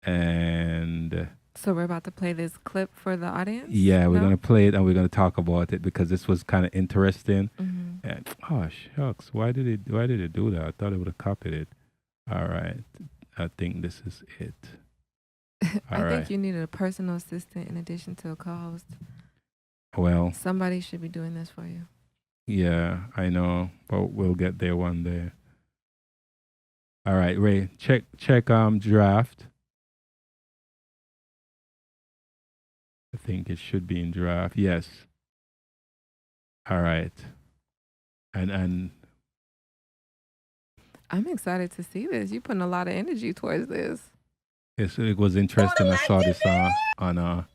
and So we're about to play this clip for the audience. yeah, we're No? gonna play it and we're gonna talk about it because this was kind of interesting. Mhm. And oh shucks, why did it do that? I thought it would have copied it. All right, I think this is it. I All right. think you needed a personal assistant in addition to a co-host. Well, Somebody should be doing this for you. yeah, I know, but we'll get there one day. All right, Ray, check draft. I think it should be in draft. Yes. All right. And I'm excited to see this. You're putting a lot of energy towards this. it was interesting. I saw this on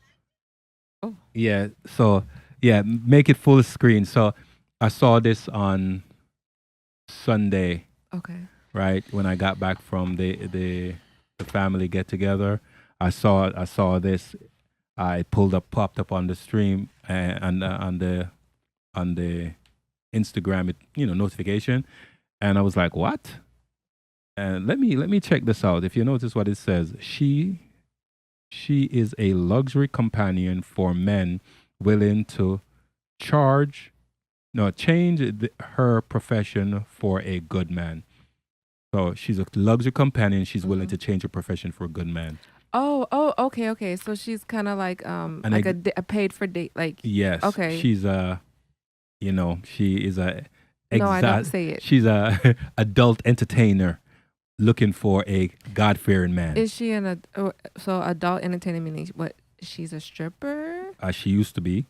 Oh. yeah. So yeah, make it full screen. So I saw this on Sunday, Okay. right when I got back from the family get together. I saw this. I popped up on the stream and on the Instagram, notification, and I was like, what? And let me check this out. If you notice what it says, she is a luxury companion for men willing to change her profession for a good man. So she's a luxury companion. She's willing to change her profession for a good man. Oh, okay. So she's kind of like a paid for date, like. Yes. Okay. She's she is a. No, I don't say it. She's a adult entertainer looking for a God-fearing man. Is she so adult entertainment meaning what? She's a stripper. She used to be,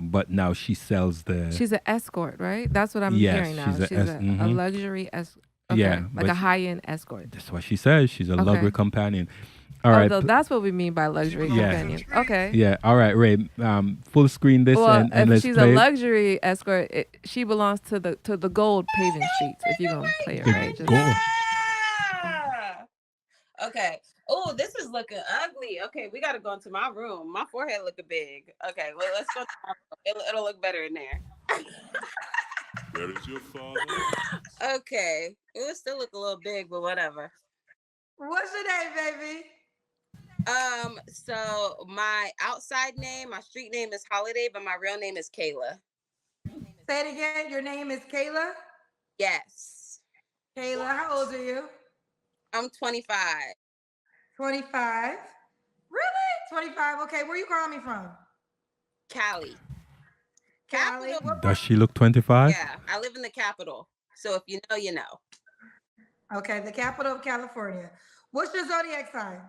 but now she sells the. She's an escort, right? That's what I'm Yes, hearing now. she's a a luxury escort. Okay, Yeah, like but a high-end escort. That's what she says. She's a Okay. luxury companion. All right. So that's what we mean by luxury Yeah. companion. Okay. Yeah. All right, Ray. Full screen this Well, and if let's she's play a it. luxury escort, she belongs to the gold paving streets. If you're gonna play it right, just Gold. Okay. Oh, this is looking ugly. Okay, we gotta go into my room. My forehead looking big. Okay, well, let's go. To my room. It'll look better in there. Where is your father? Okay, it will still look a little big, but whatever. What's your name, baby? So my outside name, my street name is Holiday, but my real name is Kayla. Say it again. Your name is Kayla? Yes. Kayla, how old are you? I'm 25. 25. Really? 25. Okay, where you calling me from? Cali. Cali. Capital. What Does she look 25? Yeah, I live in the capital. So if you know, you know. Okay, the capital of California. What's your zodiac sign?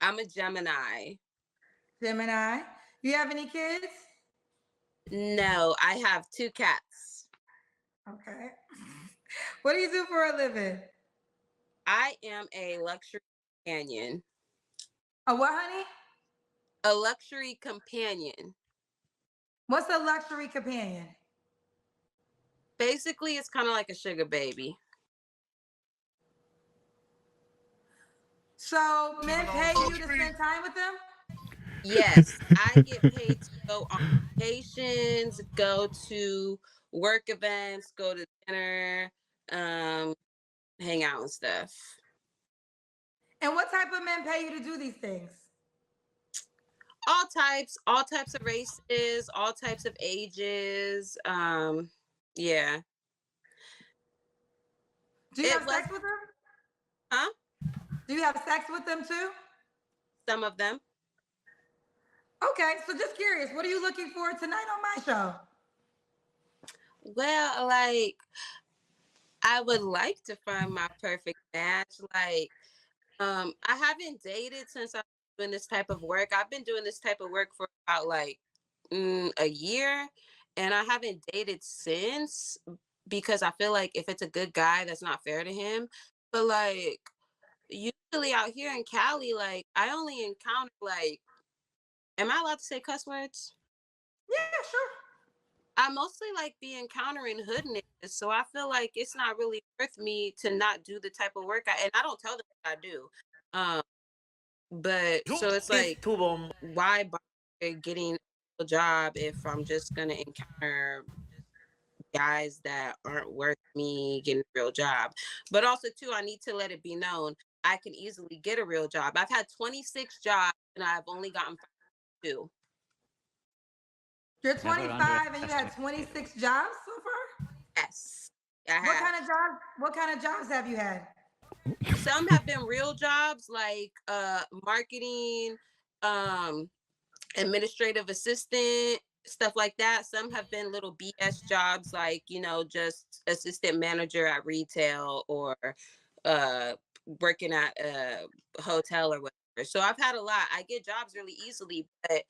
I'm a Gemini. Gemini. You have any kids? No, I have 2 cats. Okay. What do you do for a living? I am a luxury companion. A what, honey? A luxury companion. What's a luxury companion? Basically, it's kind of like a sugar baby. So men pay you to spend time with them? Yes, I get paid to go on vacations, go to work events, go to dinner, hang out and stuff. And what type of men pay you to do these things? All types of races, all types of ages. Yeah. Do you It have was- sex with them? Huh? Do you have sex with them too? Some of them. Okay, so just curious, what are you looking for tonight on my show? Well, like, I would like to find my perfect match. Like, I haven't dated since I've been doing this type of work. I've been doing this type of work for about like a year, and I haven't dated since because I feel like if it's a good guy, that's not fair to him. But like usually out here in Cali, like I only encounter like, am I allowed to say cuss words? Yeah, sure. I mostly like be encountering hood niggas, so I feel like it's not really worth me to not do the type of work and I don't tell them what I do. Um, but so it's like, why bother getting a job if I'm just gonna encounter guys that aren't worth me getting a real job? But also too, I need to let it be known I can easily get a real job. I've had 26 jobs and I've only gotten 2. You're 25 and you had 26 jobs so far? Yes, I What have. kind of jobs? What kind of jobs have you had? Some have been real jobs like marketing, um, administrative assistant, stuff like that. Some have been little BS jobs like, just assistant manager at retail or uh working at a hotel or whatever. So I've had a lot. I get jobs really easily, but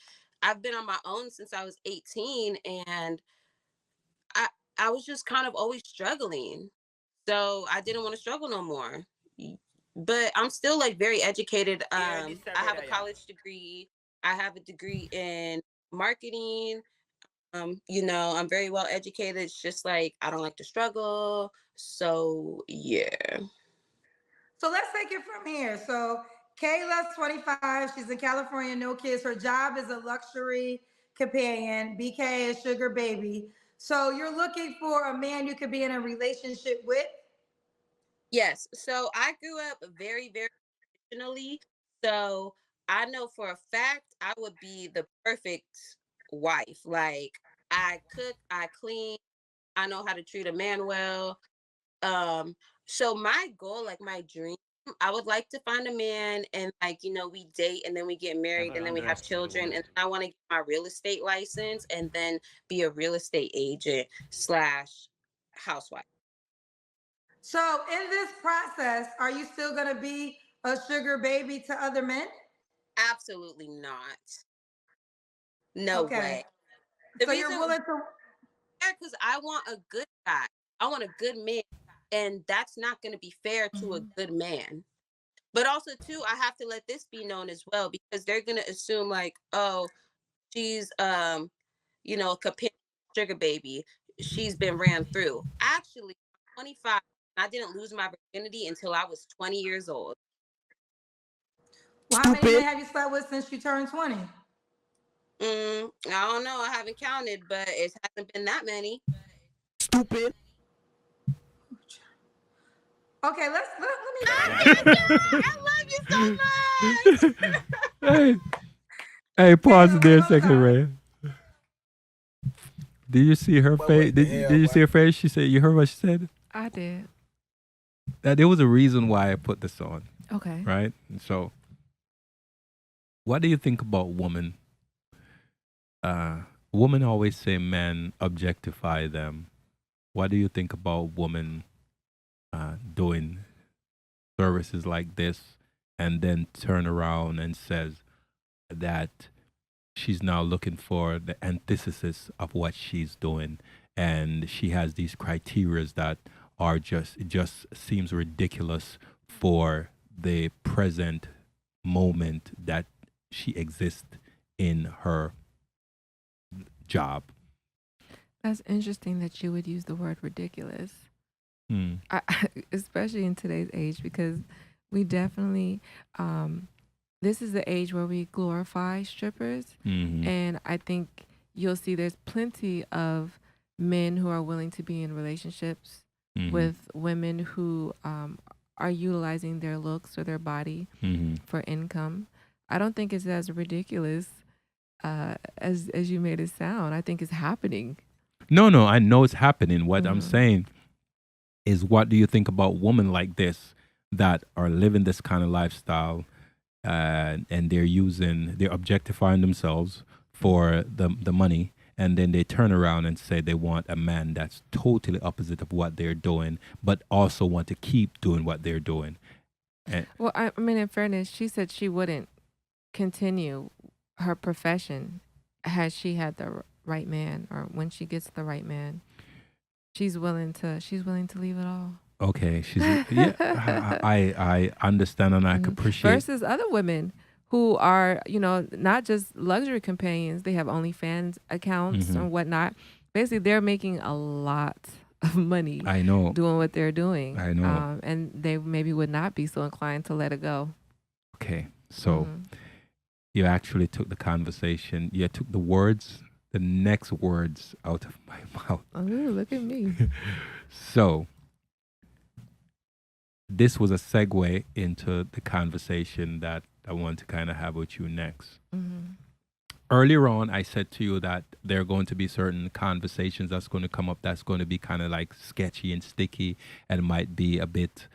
I've been on my own since I was 18 and I I was just kind of always struggling. So I didn't want to struggle no more. But I'm still like very educated. I have a college degree. I have a degree in marketing. I'm very well educated. It's just like I don't like to struggle. So yeah. So let's take it from here. So Kayla's 25. She's in California, no kids. Her job is a luxury companion. BK is sugar baby. So you're looking for a man you could be in a relationship with? Yes. So I grew up very, very traditionally. So I know for a fact I would be the perfect wife. Like I cook, I clean, I know how to treat a man well. Um, so my goal, like my dream, I would like to find a man and like, we date and then we get married and then we have children. And I want to get my real estate license and then be a real estate agent slash housewife. So in this process, are you still going to be a sugar baby to other men? Absolutely not. No Okay. way. The So you're reason willing to. because I want a good guy. I want a good man. And that's not going to be fair to a good man. But also, too, I have to let this be known as well because they're going to assume, like, oh, she's, a companion sugar baby. She's been ran through. Actually, I'm 25. I didn't lose my virginity until I was 20 years old. Well, how many men have you slept with since you turned 20? I don't know. I haven't counted, but it hasn't been that many. Okay, let me. I love you so much. Hey, pause Yeah, there a well second, done. Ray. Did you see her face? Did you see her face? She said, you heard what she said? I did. That there was a reason why I put this on, Okay. right? And so, what do you think about women? Women always say men objectify them. What do you think about women doing services like this and then turn around and says that she's now looking for the antithesis of what she's doing, and she has these criterias that are just seems ridiculous for the present moment that she exists in her job. That's interesting that you would use the word ridiculous. Especially in today's age, because we definitely this is the age where we glorify strippers. And I think you'll see there's plenty of men who are willing to be in relationships with women who are utilizing their looks or their body for income. I don't think it's as ridiculous as you made it sound. I think it's happening. No, I know it's happening. What I'm saying is, what do you think about women like this that are living this kind of lifestyle, and they're objectifying themselves for the money, and then they turn around and say they want a man that's totally opposite of what they're doing, but also want to keep doing what they're doing. And Well, I mean, in fairness, she said she wouldn't continue her profession had she had the right man, or when she gets the right man. She's willing to leave it all. okay, she's yeah. I understand and I Mhm. appreciate. Versus other women who are, not just luxury companions. They have OnlyFans accounts Mhm. and whatnot. Basically, they're making a lot of money I know. doing what they're doing. I know. And they maybe would not be so inclined to let it go. Okay, so Mhm. you actually took the conversation. You took the next words out of my mouth. Ooh, look at me. So this was a segue into the conversation that I want to kind of have with you next. Mhm. Earlier on, I said to you that there are going to be certain conversations that's going to come up that's going to be kind of like sketchy and sticky and might be a bit,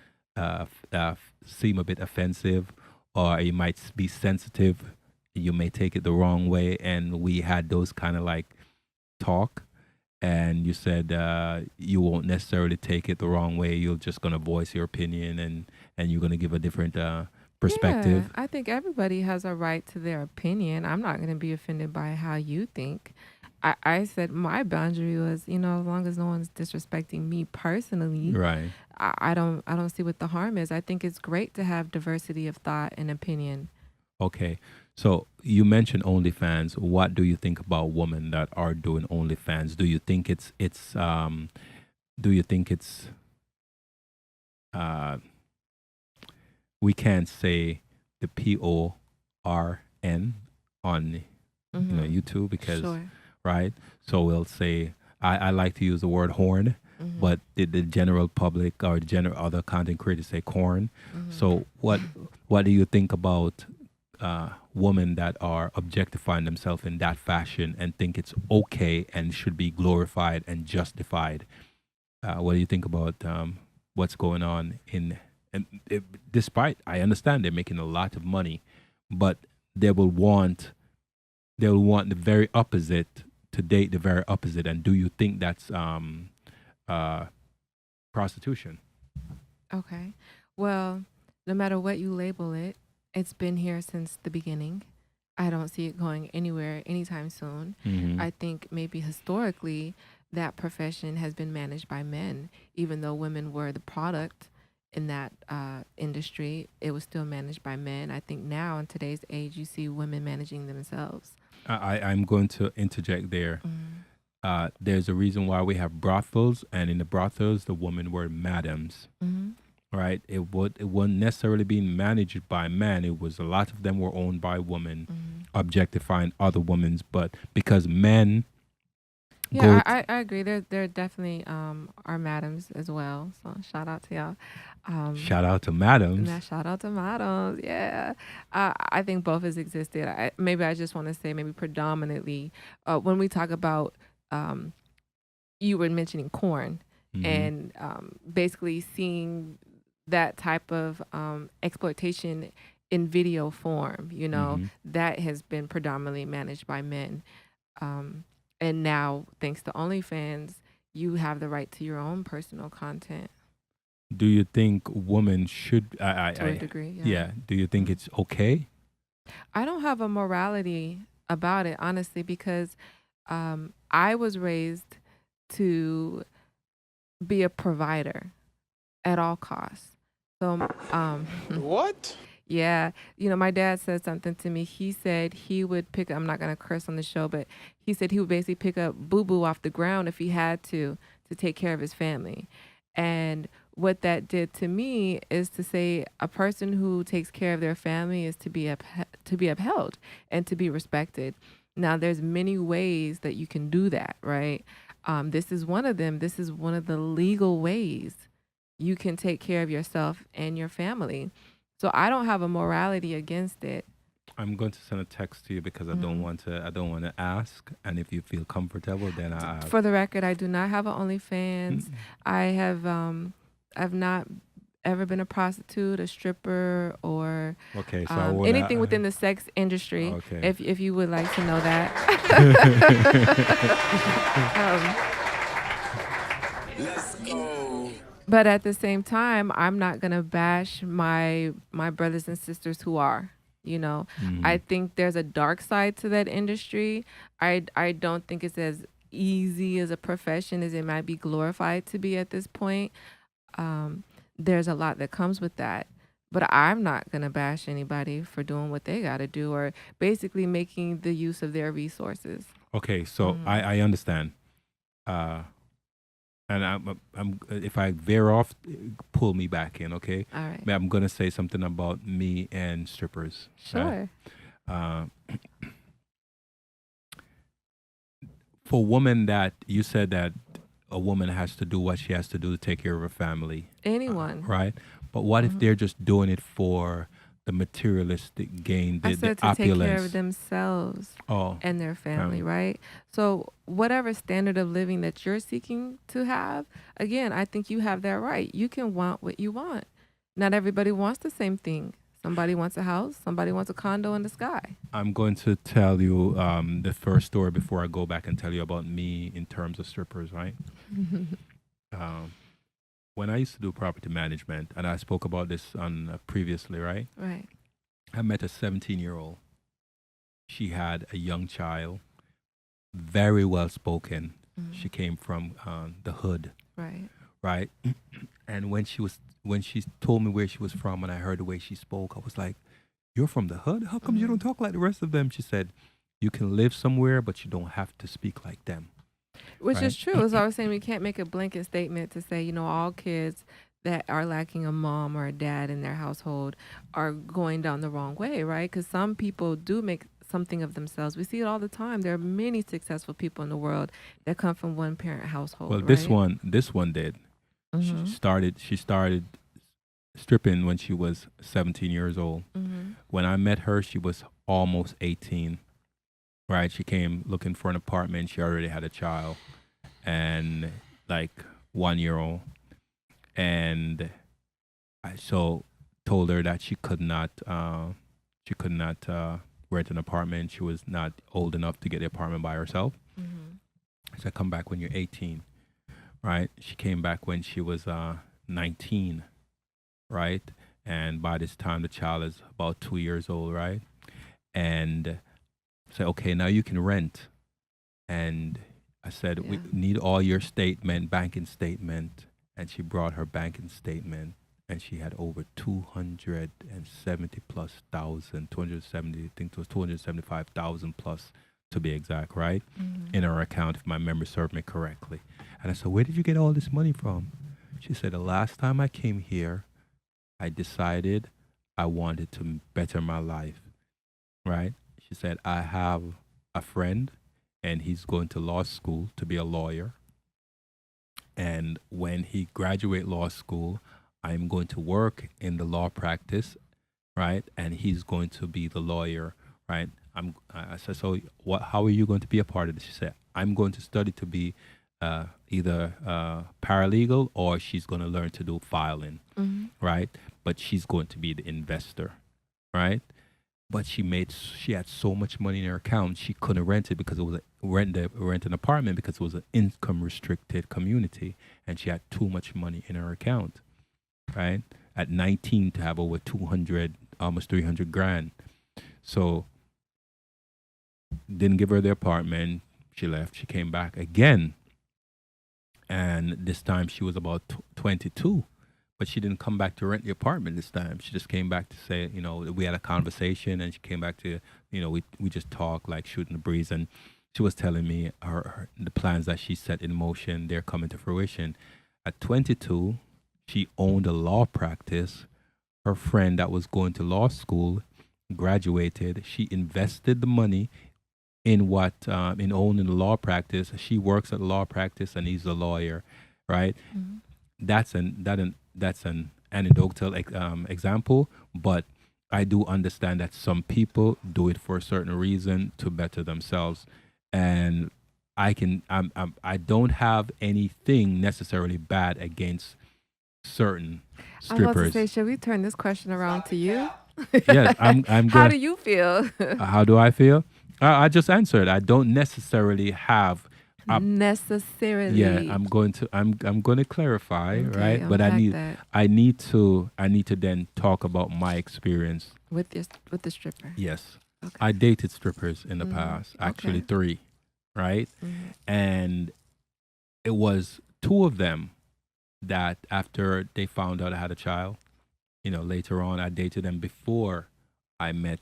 seem a bit offensive, or you might be sensitive. You may take it the wrong way. And we had those kind of like talk. And you said you won't necessarily take it the wrong way. You're just going to voice your opinion and you're going to give a different perspective. Yeah, I think everybody has a right to their opinion. I'm not going to be offended by how you think. I said my boundary was, as long as no one's disrespecting me personally, Right. I don't see what the harm is. I think it's great to have diversity of thought and opinion. Okay. So you mentioned OnlyFans. What do you think about women that are doing OnlyFans? Do you think it's uh we can't say the PORN on Mhm. YouTube because Sure. right? So we'll say I like to use the word horn, Mhm. but the general public or the general other content creators say corn. Mhm. So what do you think about women that are objectifying themselves in that fashion and think it's okay and should be glorified and justified? What do you think about what's going on despite I understand they're making a lot of money, but they will want the very opposite to date the very opposite. And do you think that's prostitution? Okay. Well, no matter what you label it, it's been here since the beginning. I don't see it going anywhere anytime soon. Mhm. I think maybe historically that profession has been managed by men, even though women were the product in that industry. It was still managed by men. I think now in today's age, you see women managing themselves. I'm going to interject there. Mhm. There's a reason why we have brothels, and in the brothels, the women were madams, Mhm. right? It wasn't necessarily being managed by men. It was a lot of them were owned by women, Mhm. objectifying other women's. But because men go, Yeah, I agree. There definitely are madams as well. So shout out to y'all. shout out to madams. Now shout out to madams. Yeah, I think both has existed. Maybe I just want to say maybe predominantly when we talk about you were mentioning corn Mhm. and basically seeing that type of exploitation in video form. Mhm. That has been predominantly managed by men. And now, thanks to OnlyFans, you have the right to your own personal content Do you think women should? to a degree. Yeah. Do you think it's okay? I don't have a morality about it, honestly, because I was raised to be a provider at all costs. So, What? yeah, my dad said something to me. He said he would pick up, I'm not going to curse on the show, but he said he would basically pick up boo-boo off the ground if he had to take care of his family. And what that did to me is to say a person who takes care of their family is to be upheld and to be respected. Now, there's many ways that you can do that, right? This is one of them. This is one of the legal ways you can take care of yourself and your family. So I don't have a morality against it. I'm going to send a text to you because I don't want to. I don't want to ask. And if you feel comfortable, then For the record, I do not have an OnlyFans. I have I've not ever been a prostitute, a stripper, or okay. So I wanna, anything within the sex industry. Okay. If you would like to know that. Let's go. But at the same time, I'm not gonna bash my brothers and sisters who are. You know, I think there's a dark side to that industry. I don't think it's as easy as a profession as it might be glorified to be at this point. There's a lot that comes with that. But I'm not gonna bash anybody for doing what they got to do, or basically making the use of their resources. Okay, so I understand. And I'm if I veer off, pull me back in, okay? All right. I'm gonna say something about me and strippers. Sure. Uh, for women that you said that a woman has to do what she has to do to take care of her family, Anyone. right? But what if they're just doing it for the materialistic gain, I the said to take care opulence? of themselves Oh, and their family, right? So whatever standard of living that you're seeking to have, again, I think you have that right. You can want what you want. Not everybody wants the same thing. Somebody wants a house. Somebody wants a condo in the sky. I'm going to tell you the first story before I go back and tell you about me in terms of strippers, right? When I used to do property management, and I spoke about this on previously, right? Right. I met a 17-year-old. She had a young child, very well spoken. She came from the hood, Right. right? And when she told me where she was from, and I heard the way she spoke, I was like, "You're from the hood? How come you don't talk like the rest of them?" She said, "You can live somewhere, but you don't have to speak like them." Which Right. is true. As I was saying, we can't make a blanket statement to say, all kids that are lacking a mom or a dad in their household are going down the wrong way, right? Because some people do make something of themselves. We see it all the time. There are many successful people in the world that come from one parent household. Well, right? this one did. Mhm. She started stripping when she was 17 years old. Mhm. When I met her, she was almost 18. Right? She came looking for an apartment. She already had a child and like 1 year old. And I told her that she could not rent an apartment. She was not old enough to get the apartment by herself. Mhm. I said, "Come back when you're 18." Right? She came back when she was 19. Right? And by this time, the child is about 2 years old. Right? And say, "Okay, now you can rent." And I said, "We Yeah. need all your banking statement." And she brought her banking statement, and she had over 270 plus thousand, 270, I think it was 275,000 plus to be exact, right? In her account, if my memory served me correctly. And I said, "Where did you get all this money from?" She said, "The last time I came here, I decided I wanted to better my life," right? She said, "I have a friend, and he's going to law school to be a lawyer. And when he graduate law school, I'm going to work in the law practice, right? And he's going to be the lawyer, right?" I said, "So what? How are you going to be a part of this?" She said, "I'm going to study to be either paralegal, or she's going to learn to do filing, right? But she's going to be the investor, right?" But she had so much money in her account, she couldn't rent it because it was rent an apartment because it was an income restricted community, and she had too much money in her account, right? At 19 to have over 200, almost 300 grand. So didn't give her the apartment. She left. She came back again, and this time she was about 22. But she didn't come back to rent the apartment this time. She just came back to say, we had a conversation, and she came back to, we just talked like shooting the breeze. And she was telling me the plans that she set in motion, they're coming to fruition. At 22, she owned a law practice. Her friend that was going to law school graduated. She invested the money in in owning the law practice. She works at the law practice, and he's a lawyer, right? That's an anecdotal example, but I do understand that some people do it for a certain reason to better themselves, and I don't have anything necessarily bad against certain I was about to strippers. say, should we turn this question around to you? Yes, I'm How going. do you feel? How do I feel? I just answered. I don't necessarily have necessarily. Yeah, I'm going to clarify, Okay, right? But unpack that I need to then talk about my experience. with the stripper. Yes. Okay. I dated strippers in the Mhm. past, actually Okay. 3, right? Mhm. And it was 2 of them that after they found out I had a child, later on I dated them before I met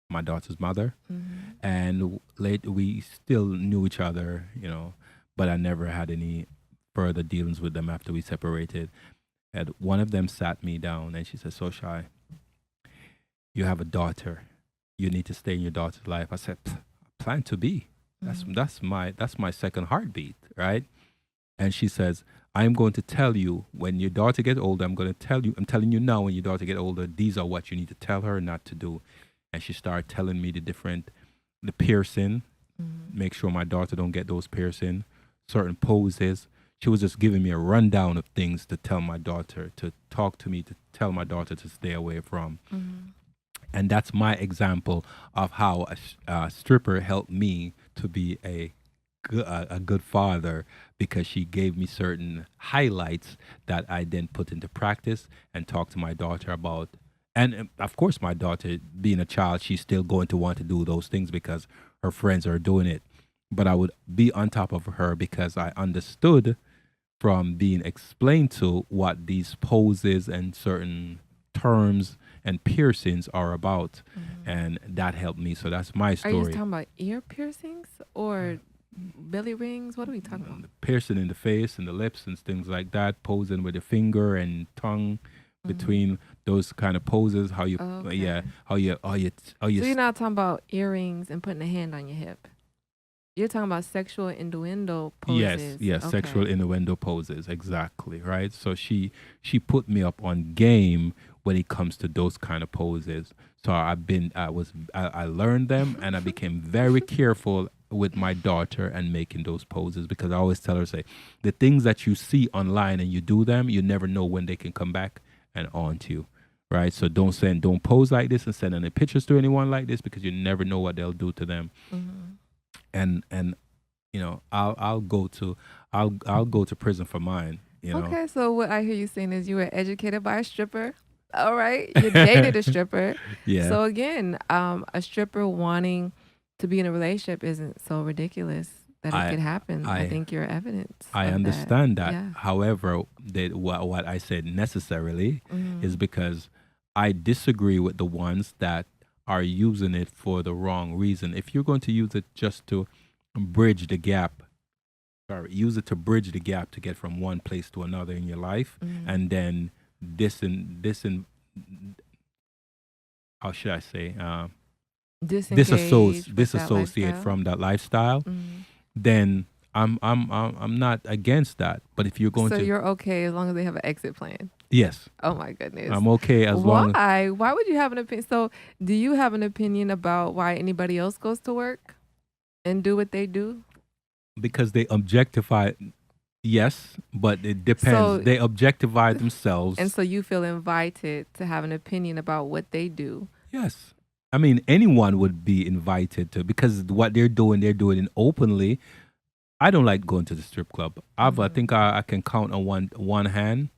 my daughter's mother, Mhm. and late we still knew each other, but I never had any further dealings with them after we separated. And one of them sat me down and she said, "So Shy, you have a daughter. You need to stay in your daughter's life." I said, "I plan to be. That's my second heartbeat, right?" And she says, "I'm going to tell you when your daughter gets older. I'm telling you now, when your daughter get older, these are what you need to tell her not to do." And she started telling me the piercing, make sure my daughter don't get those piercing, certain poses. She was just giving me a rundown of things to tell my daughter, to talk to me, to tell my daughter to stay away from. And that's my example of how a stripper helped me to be a good father, because she gave me certain highlights that I then put into practice and talk to my daughter about. And of course, my daughter, being a child, she's still going to want to do those things because her friends are doing it. But I would be on top of her because I understood from being explained to what these poses and certain terms and piercings are about. And that helped me. So that's my Are story. you talking about ear piercings or belly rings? What are we talking about? Piercing in the face and the lips and things like that, posing with your finger and tongue between those kind of poses. How you, Okay. yeah, how you, So you're not talking about earrings and putting a hand on your hip. You're talking about sexual innuendo poses. Yes, Okay. sexual innuendo poses, exactly, right? So she put me up on game when it comes to those kind of poses. So I learned them and I became very careful with my daughter and making those poses, because I always tell her, say, the things that you see online and you do them, you never know when they can come back and haunt you, right? So don't pose like this and send any pictures to anyone like this, because you never know what they'll do to them. And I'll go to prison for mine. Okay, so what I hear you saying is you were educated by a stripper. All right, you dated a stripper. Yeah. So again, a stripper wanting to be in a relationship isn't so ridiculous that it could happen. I think you're evidence. I of understand that. Yeah. However, what I said necessarily is because I disagree with the ones that are using it for the wrong reason. If you're going to use it just to bridge the gap, use it to bridge the gap to get from one place to another in your life, and then how should I say, Disengage with that disassociate lifestyle. from that lifestyle, then I'm not against that. But if you're going So to, you're okay as long as they have an exit plan. yes, Oh my goodness. I'm okay as long. Why? Why would you have an opinion? So do you have an opinion about why anybody else goes to work and do what they do? Because they objectify. Yes, but it depends. So- They objectify themselves. And so you feel invited to have an opinion about what they do. Yes. I mean, anyone would be invited to, because what they're doing it openly. I don't like going to the strip club. I think I can count on one hand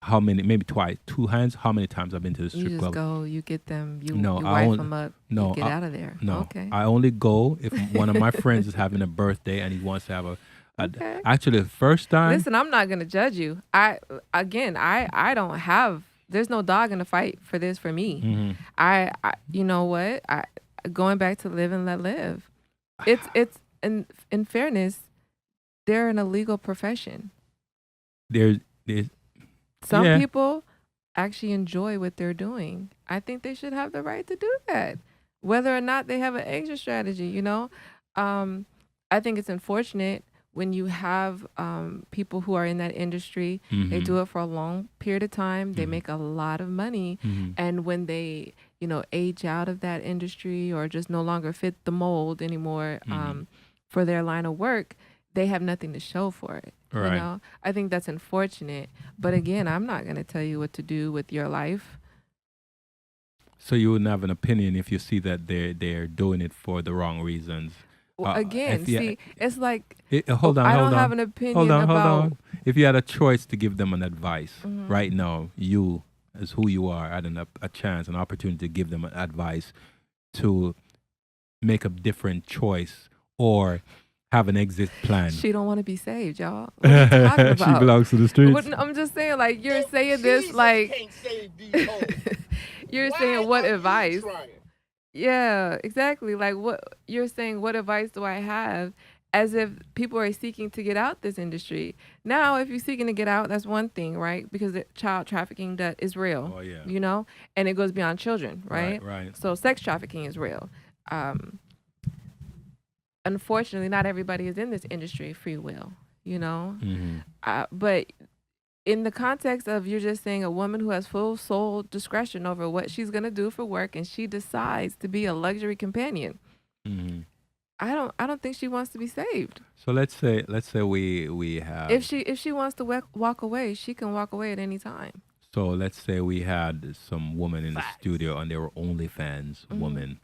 how many, maybe twice, 2 hands, how many times I've been to the You strip just club. go, you get them, you No, I wife won't- them up, no, you get I- out of there. No, Okay. I only go if one of my friends is having a birthday and he wants to have Okay. Actually, the first time, Listen, I'm not gonna judge you. I don't have. There's no dog in the fight for this for me. Mhm. I you know what? Going back to live and let live. It's in fairness, they're an illegal profession. there's Some Yeah. people actually enjoy what they're doing. I think they should have the right to do that, whether or not they have an exit strategy. I think it's unfortunate when you have people who are in that industry. They do it for a long period of time. They make a lot of money, and when they age out of that industry or just no longer fit the mold anymore for their line of work, they have nothing to show for it. Right. I think that's unfortunate. But again, I'm not going to tell you what to do with your life. So you wouldn't have an opinion if you see that they're doing it for the wrong reasons. Again, if you- see, it's like hold on, I hold don't on. have an opinion Hold on, about. hold on. If you had a choice to give them an advice Mhm. right now, you as who you are, had a chance, an opportunity to give them an advice to make a different choice or have an exit plan. She don't want to be saved, y'all. What are you talking about? She belongs to the streets. What- I'm just saying, like you're saying this, like you're saying, what advice? Yeah, exactly. Like what you're saying, what advice do I have? As if people are seeking to get out this industry. Now, if you're seeking to get out, that's one thing, right? Because child trafficking that is real. Oh, yeah. You know, and it goes beyond children, right? Right. So sex trafficking is real. Unfortunately, not everybody is in this industry free will, you know? Hmm. But in the context of you're just saying a woman who has full soul discretion over what she's going to do for work and she decides to be a luxury companion, Hmm. I don't think she wants to be saved. So let's say we have. If she wants to walk away, she can walk away at any time. So let's say we had some woman in the studio and they were OnlyFans Mhm. woman.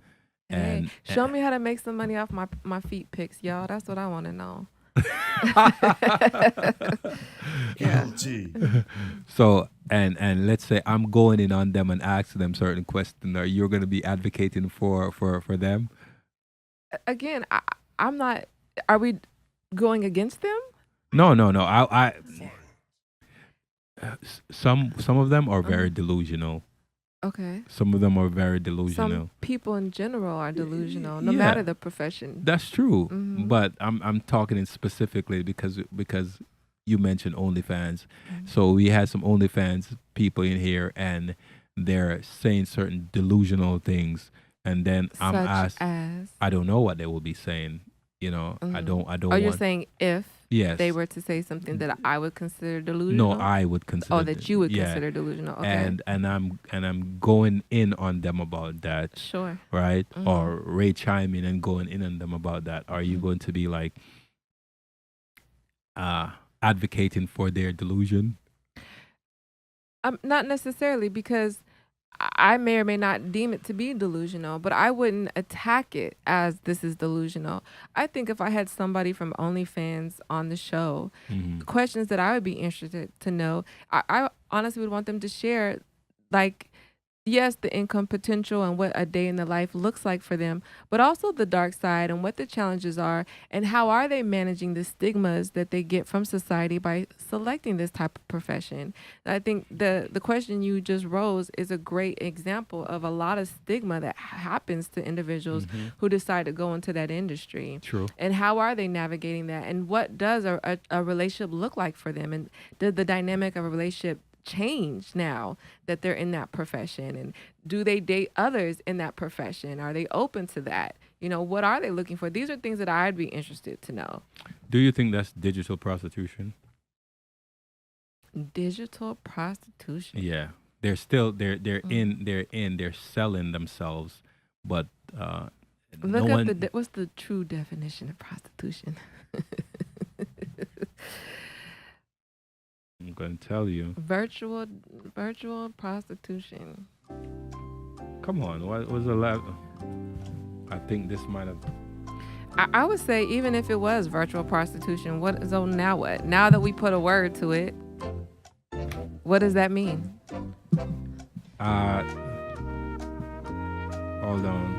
Hey, And show me how to make some money off my feet pics, y'all. That's what I want to know. Yeah. So and let's say I'm going in on them and asking them certain questions. Are you going to be advocating for them? Again, I'm not. Are we going against them? No. Some of them are very delusional. Okay. Some of them are very delusional. Some people in general are delusional, no Yeah. matter the profession. That's true, Mhm. but I'm talking in specifically because you mentioned OnlyFans. Mhm. So we had some OnlyFans people in here, and they're saying certain delusional things, and then I'm Such asked. as. I don't know what they will be saying. You know, I Mhm. don't. Oh, you're want. saying if Yes. they were to say something that I would consider delusional? No, I would consider. Oh, that you would yeah. consider delusional. Okay. And I'm going in on them about that. Sure. Right? Mhm. Or Ray chiming and going in on them about that. Are you Mhm. going to be like advocating for their delusion? Not necessarily, because I may or may not deem it to be delusional, but I wouldn't attack it as this is delusional. I think if I had somebody from OnlyFans on the show, Mm-hmm. questions that I would be interested to know, I honestly would want them to share, like, yes, the income potential and what a day in the life looks like for them, but also the dark side and what the challenges are and how are they managing the stigmas that they get from society by selecting this type of profession. And I think the question you just rose is a great example of a lot of stigma that happens to individuals who decide to go into that industry. True. And how are they navigating that? And what does a relationship look like for them? And did the dynamic of a relationship change now that they're in that profession? And do they date others in that profession? Are they open to that? You know, what are they looking for? These are things that I'd be interested to know. Do you think that's digital prostitution? Digital prostitution. Yeah. They're still they're selling themselves, but no Look up one. what's the true definition of prostitution? I'm going to tell you. Virtual prostitution. Come on, what was the last? I think this might have. I would say even if it was virtual prostitution, so now what? Now that we put a word to it, what does that mean? Hold on.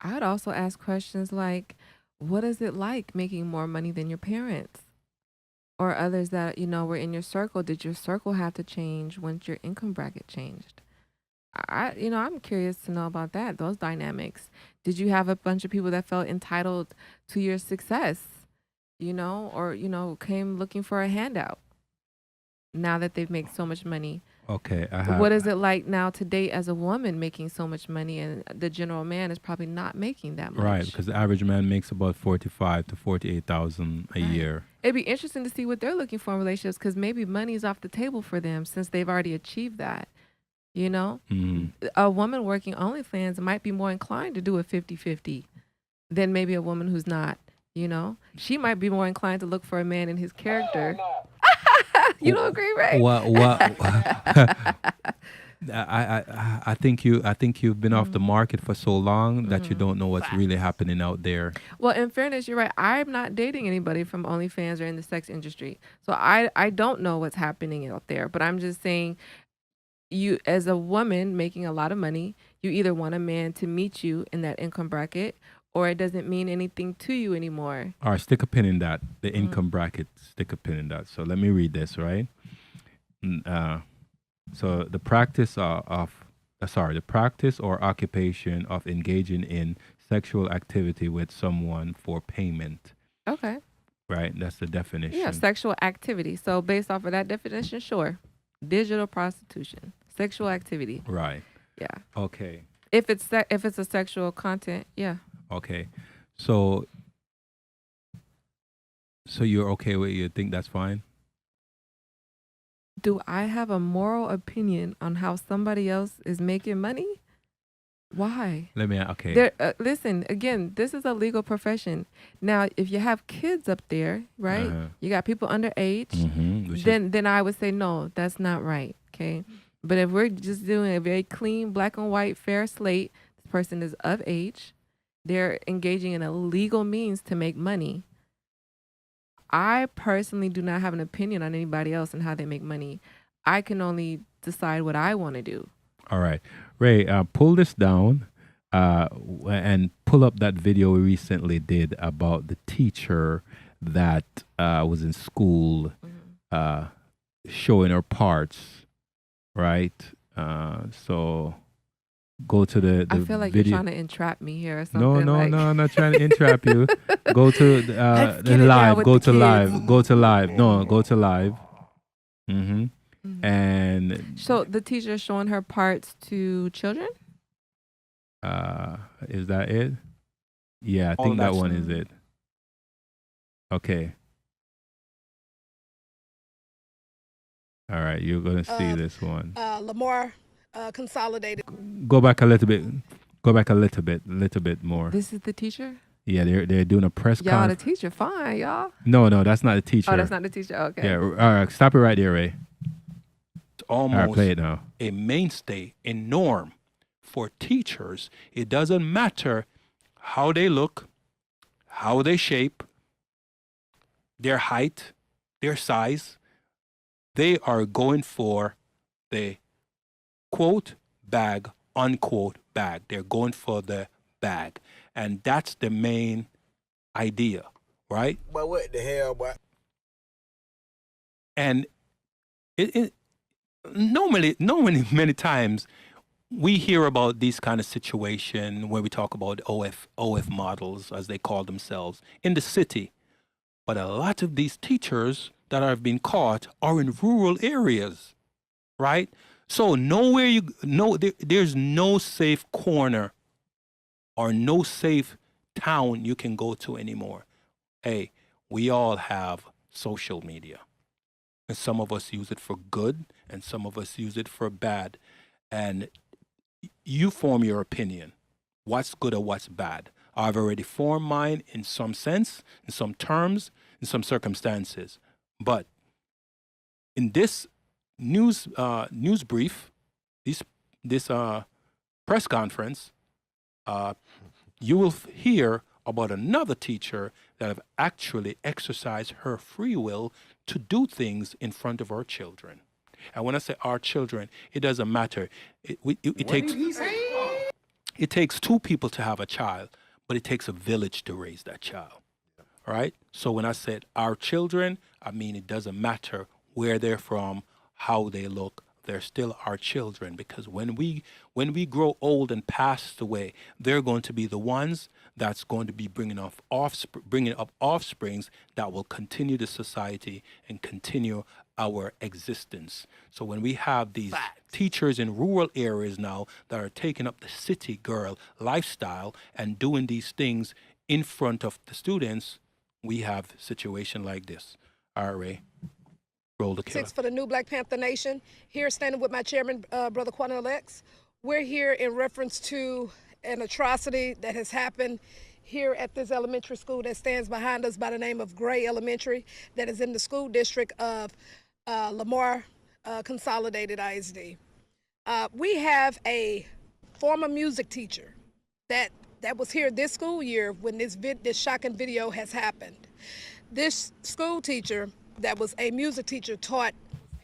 I'd also ask questions like, what is it like making more money than your parents? Or others that, you know, were in your circle. Did your circle have to change once your income bracket changed? I'm curious to know about that, those dynamics. Did you have a bunch of people that felt entitled to your success, or, came looking for a handout now that they've made so much money? Okay, What is it like now to date as a woman making so much money and the general man is probably not making that much? Right, because the average man makes about 45 to 48,000 a Right. year. It'd be interesting to see what they're looking for in relationships, because maybe money's off the table for them since they've already achieved that. Mm-hmm. A woman working OnlyFans might be more inclined to do a 50-50 than maybe a woman who's not You know, she might be more inclined to look for a man in his character. You don't agree, right? What I think you've been off the market for so long that you don't know what's really happening out there. Well, in fairness, you're right. I'm not dating anybody from OnlyFans or in the sex industry. So I don't know what's happening out there. But I'm just saying, you, as a woman making a lot of money, you either want a man to meet you in that income bracket, or it doesn't mean anything to you anymore. All right, stick a pin in that. The income bracket, stick a pin in that. So let me read this, right? So the practice the practice or occupation of engaging in sexual activity with someone for payment, Okay. right? That's the definition. Yeah, sexual activity. So based off of that definition, sure. Digital prostitution, sexual activity. Right. Yeah. Okay. If it's a sexual content, yeah. Okay. So you're okay with it? You think that's fine? Do I have a moral opinion on how somebody else is making money? Why? Let me. Okay. There, listen, again, this is a legal profession. Now, if you have kids up there, right? Uh-huh. You got people underage, then I would say no, that's not right. Okay. But if we're just doing a very clean, black and white, fair slate, this person is of age, they're engaging in a legal means to make money. I personally do not have an opinion on anybody else and how they make money. I can only decide what I want to do. All right, Ray, pull this down and pull up that video we recently did about the teacher that was in school showing her parts, right? So go to the I feel like video. you're trying to entrap me here or something. No, like, I'm not trying to entrap you. Go to Let's get the it down live. with Go the to kids. live. Go to live. No, go to live. And So the teacher showing her parts to children? is that it? Yeah, I All think of that that's- one is it. Okay. All right, you're gonna see this one. Lamar Consolidated. Go back a little bit. Go back a little bit more. This is the teacher? Yeah, they're doing a press Y'all, the conference. teacher, fine, y'all. No, that's not the teacher. Oh, that's not the teacher. Okay. Yeah, all right, stop it right there, Ray. It's All right, almost play it now. a mainstay, a norm for teachers. It doesn't matter how they look, how they shape, their height, their size. They are going for the quote bag, unquote bag. They're going for the bag. And that's the main idea, right? But what the hell, boy? And it normally many times we hear about these kind of situation where we talk about OF models, as they call themselves, in the city. But a lot of these teachers that have been caught are in rural areas, right? So there's no safe corner or no safe town you can go to anymore. Hey, we all have social media. And some of us use it for good, and some of us use it for bad. And you form your opinion. What's good or what's bad? I've already formed mine in some sense, in some terms, in some circumstances. But in this news brief, this press conference, you will hear about another teacher that have actually exercised her free will to do things in front of our children. And when I say our children, it doesn't matter. It takes two people to have a child, but it takes a village to raise that child. Right? So when I said our children, I mean it doesn't matter where they're from, how they look, they're still our children, because when we grow old and pass away, they're going to be the ones that's going to be bringing up offsprings that will continue the society and continue our existence. So when we have these teachers in rural areas now that are taking up the city girl lifestyle and doing these things in front of the students, we have a situation like this. All right, Ray. Roll the killer. 6 for the new Black Panther Nation. Here standing with my chairman, Brother Quanah Lex. We're here in reference to an atrocity that has happened here at this elementary school that stands behind us by the name of Gray Elementary, that is in the school district of Lamar Consolidated ISD. We have a former music teacher that was here this school year when this shocking video has happened. This school teacher that was a music teacher taught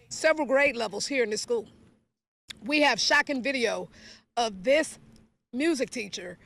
several grade levels here in this school. We have shocking video of this music teacher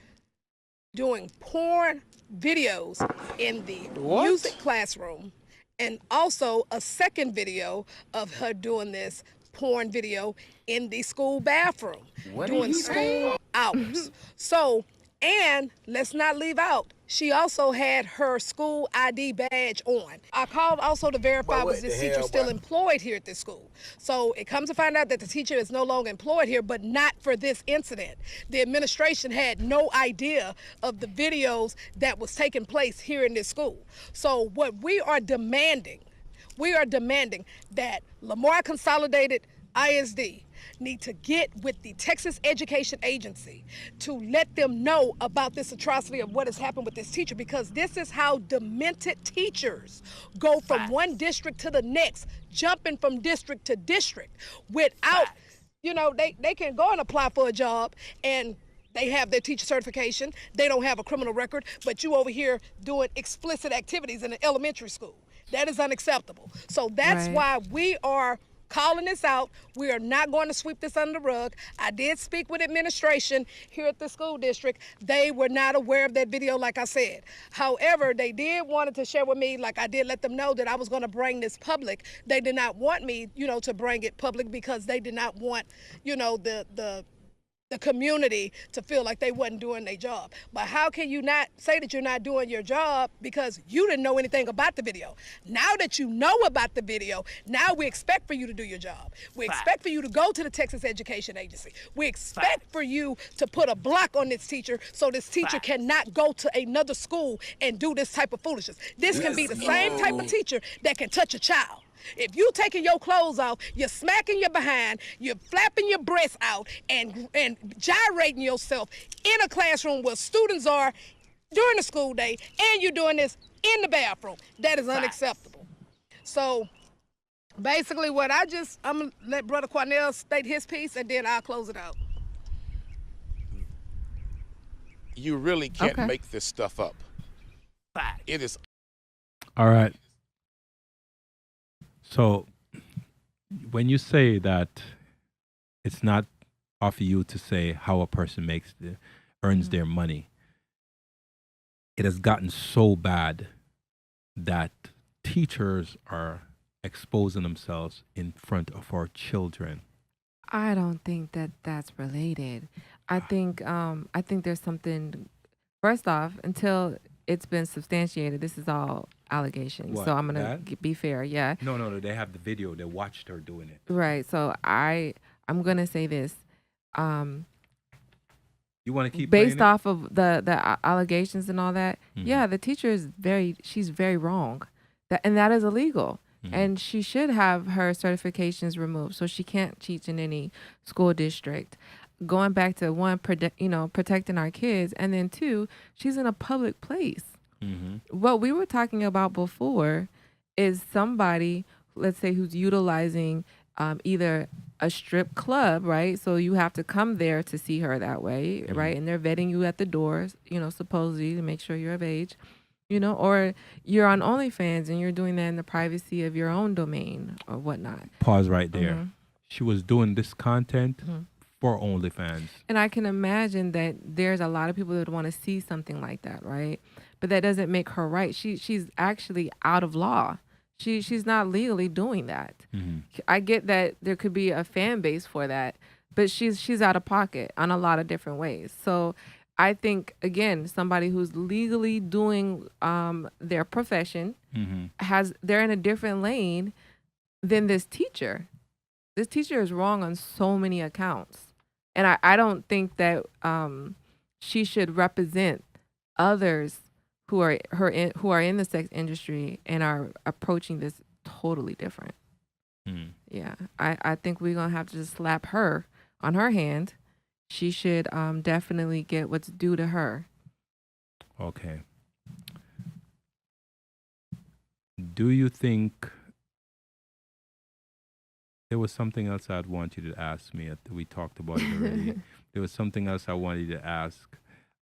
doing porn videos in the music classroom, and also a second video of her doing this porn video in the school bathroom during school hours. So, and let's not leave out, she also had her school ID badge on. I called also to verify was this teacher still employed here at this school. So it comes to find out that the teacher is no longer employed here, but not for this incident. The administration had no idea of the videos that was taking place here in this school. So what we are demanding that Lamar Consolidated ISD need to get with the Texas Education Agency to let them know about this atrocity of what has happened with this teacher, because this is how demented teachers go from one district to the next, jumping from district to district without, you know, they can go and apply for a job and they have their teacher certification, they don't have a criminal record, but you over here doing explicit activities in an elementary school. That is unacceptable. So that's why we are calling this out. We are not going to sweep this under the rug. I did speak with administration here at the school district. They were not aware of that video, like I said. However, they did wanted to share with me, like I did let them know that I was going to bring this public. They did not want me, you know, to bring it public because they did not want, you know, the community to feel like they wasn't doing their job. But how can you not say that you're not doing your job because you didn't know anything about the video? Now that you know about the video, now we expect for you to do your job. We expect for you to go to the Texas Education Agency. We expect for you to put a block on this teacher so this teacher cannot go to another school and do this type of foolishness. This can be the same type of teacher that can touch a child. If you taking your clothes off, you're smacking your behind, you're flapping your breasts out and gyrating yourself in a classroom where students are during the school day, and you're doing this in the bathroom. That is unacceptable. So basically I'm gonna let Brother Quanell state his piece and then I'll close it out. You really can't make this stuff up. It is. All right. So when you say that it's not off you to say how a person earns their money, it has gotten so bad that teachers are exposing themselves in front of our children. I don't think that that's related. I think there's something. First off, until it's been substantiated, this is all allegations. What, So I'm gonna that? be fair. Yeah. No, they have the video. They watched her doing it. Right. So I'm gonna say this. You want to keep Based playing off of the allegations and all that, yeah, the teacher is she's very wrong. That is illegal. And she should have her certifications removed, so she can't teach in any school district. Going back to one, protecting our kids, and then two, she's in a public place. What we were talking about before is somebody, let's say, who's utilizing either a strip club, right? So you have to come there to see her that way, right? And they're vetting you at the doors, supposedly to make sure you're of age. Or you're on OnlyFans and you're doing that in the privacy of your own domain or whatnot. Pause right there. She was doing this content for OnlyFans. And I can imagine that there's a lot of people that want to see something like that, right? But that doesn't make her right. She's actually out of law. She's not legally doing that. I get that there could be a fan base for that, but she's out of pocket on a lot of different ways. So I think, again, somebody who's legally doing their profession they're in a different lane than this teacher. This teacher is wrong on so many accounts. And I don't think that she should represent others who are in the sex industry and are approaching this totally different. Yeah, I think we're gonna have to just slap her on her hand. She should definitely get what's due to her. Okay. Do you think there was something else I'd want you to ask me? We talked about it already. There was something else I wanted you to ask.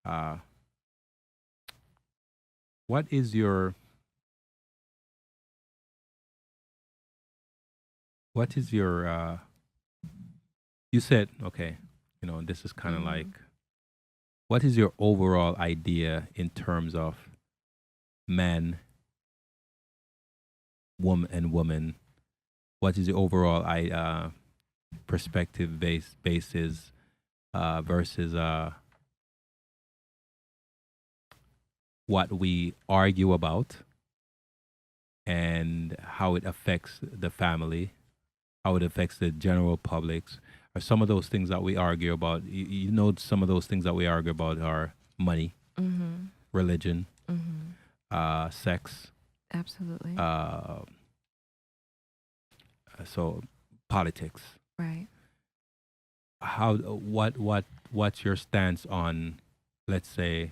Uh, what is your you said, okay, this is kind of like, what is your overall idea in terms of man, woman, and woman? What is the overall perspective basis versus what we argue about and how it affects the family, how it affects the general publics? Are some of those things that we argue about, some of those things that we argue about are money, religion, sex, Absolutely. so politics. Right. What's your stance on, let's say,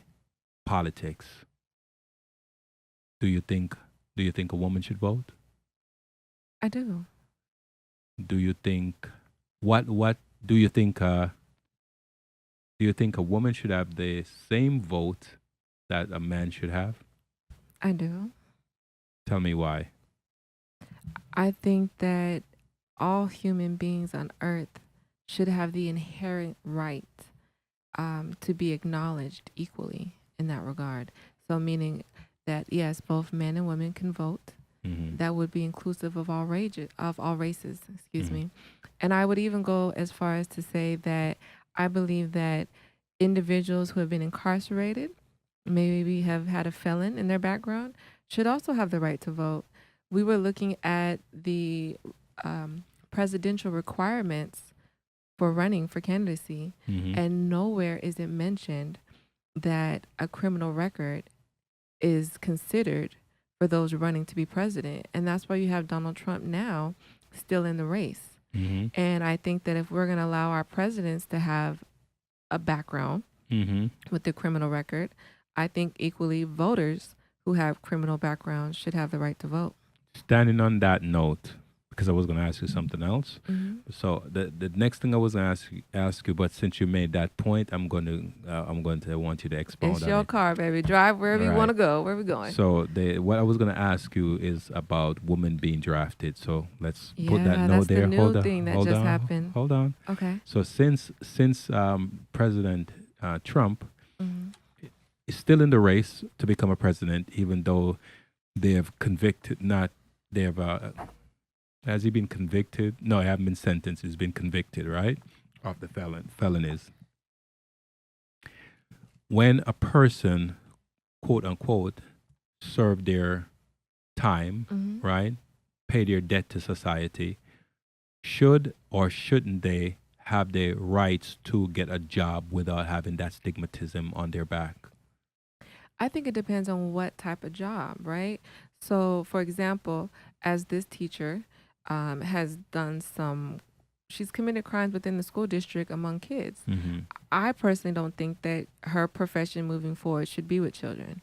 politics? Do you think a woman should vote? I do. Do you think what do you think a woman should have the same vote that a man should have? I do. Tell me why. I think that all human beings on earth should have the inherent right to be acknowledged equally in that regard. So meaning that, yes, both men and women can vote. That would be inclusive of all races, excuse me. And I would even go as far as to say that I believe that individuals who have been incarcerated, maybe have had a felon in their background, should also have the right to vote. We were looking at the presidential requirements for running for candidacy, and nowhere is it mentioned that a criminal record is considered for those running to be president. And that's why you have Donald Trump now still in the race. And I think that if we're going to allow our presidents to have a background with the criminal record, I think equally voters who have criminal backgrounds should have the right to vote. Standing on that note, because I was going to ask you something else. So the next thing I was going to ask you, but since you made that point, I'm going to want you to expound It's on your it. car, baby. Drive wherever you Right. want to go. Where are we going? So what I was going to ask you is about women being drafted. So let's put that Yeah, note that's the there. new Hold on. thing that hold just on, happened. Hold on. Okay. So since President Trump is still in the race to become a president, even though they have has he been convicted? No, he hasn't been sentenced. He's been convicted, right? Of the felonies. When a person, quote unquote, served their time, right? Pay their debt to society, should or shouldn't they have the rights to get a job without having that stigmatism on their back? I think it depends on what type of job, right? So, for example, as this teacher has done she's committed crimes within the school district among kids. I personally don't think that her profession moving forward should be with children.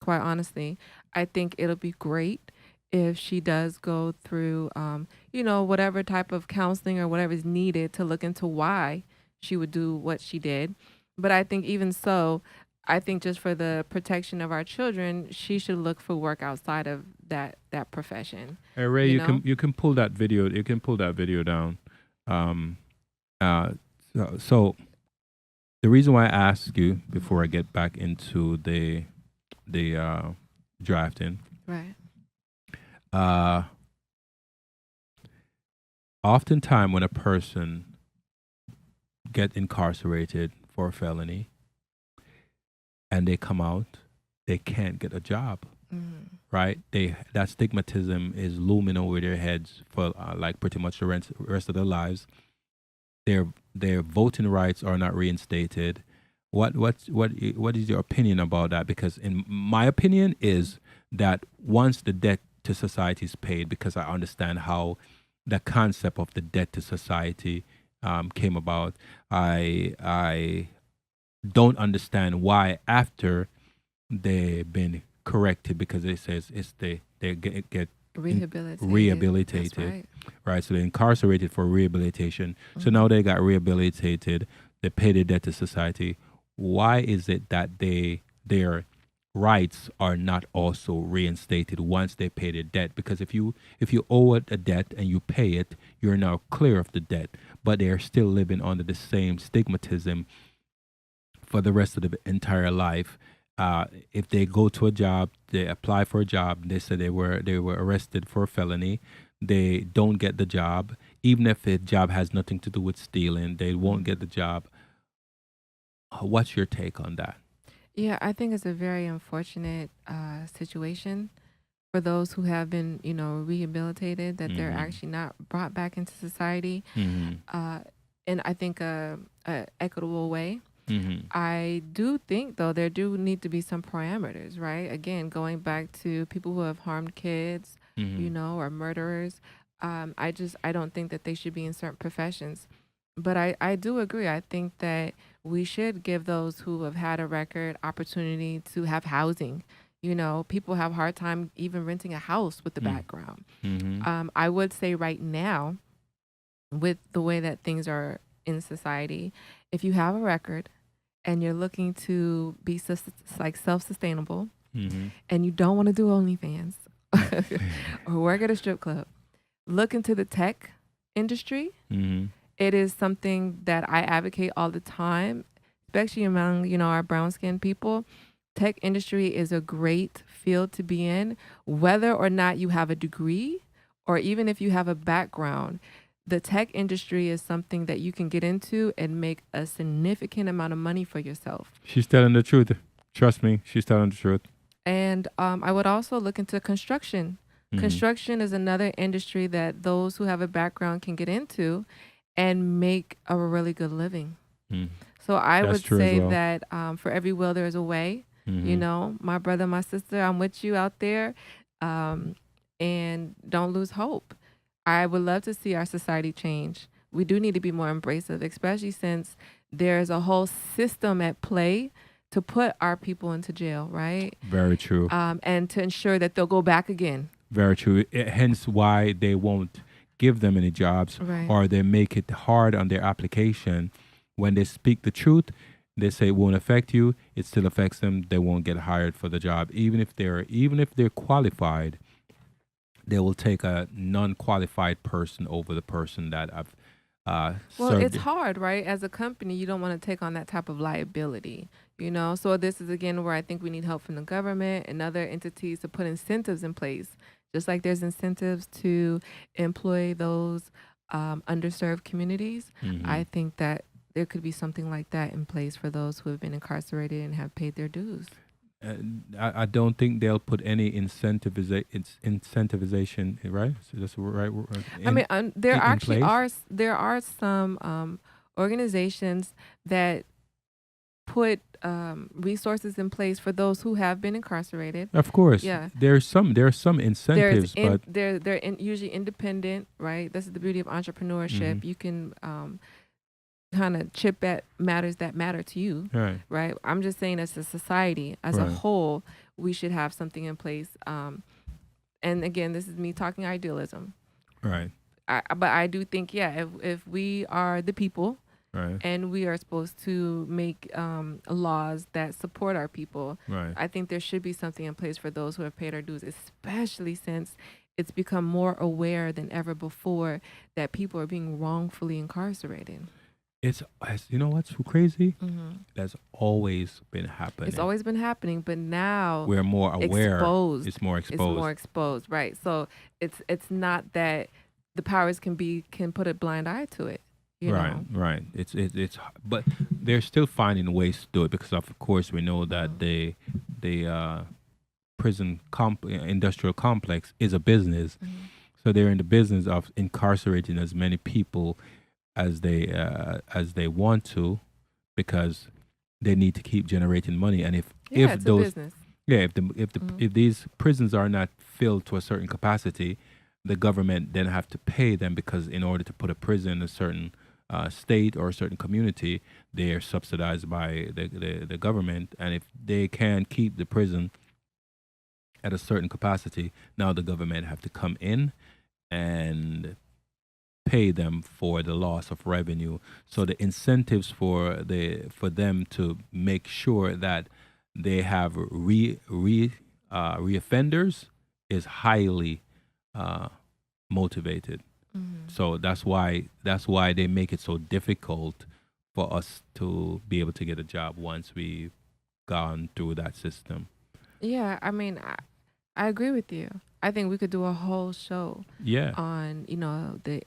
Quite honestly, I think it'll be great if she does go through, whatever type of counseling or whatever is needed to look into why she would do what she did. But I think even so, I think just for the protection of our children, she should look for work outside of that profession. Hey Ray, you know? you can pull that video. You can pull that video down. So the reason why I asked you before I get back into the drafting, Right. Oftentimes when a person get incarcerated for a felony and they come out, they can't get a job. Right? That stigmatism is looming over their heads for like pretty much the rest of their lives. Their voting rights are not reinstated. What is your opinion about that? Because in my opinion is that once the debt to society is paid, because I understand how the concept of the debt to society came about, I don't understand why after they've been corrected because it says they get Rehabilitated. rehabilitated, That's right? So they're incarcerated for rehabilitation. So Mhm. now they got rehabilitated. They pay their debt to society. Why is it that their rights are not also reinstated once they pay their debt? Because if you owe a debt and you pay it, you're now clear of the debt. But they're still living under the same stigmatism for the rest of the entire life. If they go to a job, they apply for a job, they say they were arrested for a felony, they don't get the job, even if the job has nothing to do with stealing, they won't get the job. What's your take on that? Yeah, I think it's a very unfortunate situation for those who have been, rehabilitated, that they're Mhm. actually not brought back into society Mm-hmm. in, I think, a equitable way. Mm-hmm. I do think, though, there do need to be some parameters, right? Again, going back to people who have harmed kids, Mm-hmm. or murderers. I don't think that they should be in certain professions. But I do agree. I think that we should give those who have had a record opportunity to have housing. People have a hard time even renting a house with the background. Mm-hmm. I would say right now, with the way that things are in society, if you have a record and you're looking to be like self-sustainable Mm-hmm. and you don't want to do OnlyFans or work at a strip club, look into the tech industry. Mm-hmm. It is something that I advocate all the time, especially among, our brown skinned people. Tech industry is a great field to be in, whether or not you have a degree or even if you have a background. The tech industry is something that you can get into and make a significant amount of money for yourself. She's telling the truth. Trust me, she's telling the truth. And I would also look into construction. Mhm. Construction is another industry that those who have a background can get into and make a really good living. Mm. So I That's would true as say well. that for every will, there's a way. Mhm. My brother, my sister, I'm with you out there. And don't lose hope. I would love to see our society change. We do need to be more embracive, especially since there's a whole system at play to put our people into jail, right? Very true. And to ensure that they'll go back again. Very true. Hence why they won't give them any jobs, Right. or they make it hard on their application. When they speak the truth, they say it won't affect you. It still affects them. They won't get hired for the job, even if they're qualified. They will take a non-qualified person over the person that I've Well, served. it's hard, right? As a company, you don't want to take on that type of liability, So this is again where I think we need help from the government and other entities to put incentives in place. Just like there's incentives to employ those underserved communities, Mhm. I think that there could be something like that in place for those who have been incarcerated and have paid their dues. I don't think they'll put any incentivization, right? So that's the right word. I mean, there in actually place? there are some organizations that put resources in place for those who have been incarcerated. Of course, Yeah. there are some incentives, but They're usually independent, right? This is the beauty of entrepreneurship. Mhm. You can kind of chip at matters that matter to you, right, right? I'm just saying, as a society, as a Right. whole, we should have something in place. And again, this is me talking idealism. right, But I do think, yeah, if we are the people right, and we are supposed to make laws that support our people, right. I think there should be something in place for those who have paid our dues, especially since it's become more aware than ever before that people are being wrongfully incarcerated. You know what's so crazy? Mm-hmm. That's always been happening. It's always been happening, but now We're more aware. exposed. It's more It's exposed. more exposed, right? So it's not that the powers can put a blind eye to it. Right, right. It's but they're still finding ways to do it because of course we know that the prison industrial complex is a business, so they're in the business of incarcerating as many people as they want to, because they need to keep generating money. And if It's a those business. if these prisons are not filled to a certain capacity, the government then have to pay them, because in order to put a prison a certain state or a certain community, they're subsidized by the government, and if they can keep the prison at a certain capacity, now the government have to come in and pay them for the loss of revenue. So the incentives for them to make sure that they have reoffenders is highly motivated. So that's why they make it so difficult for us to be able to get a job once we've gone through that system. Yeah, I mean, I agree with you. I think we could do a whole show Yeah. on, you know, the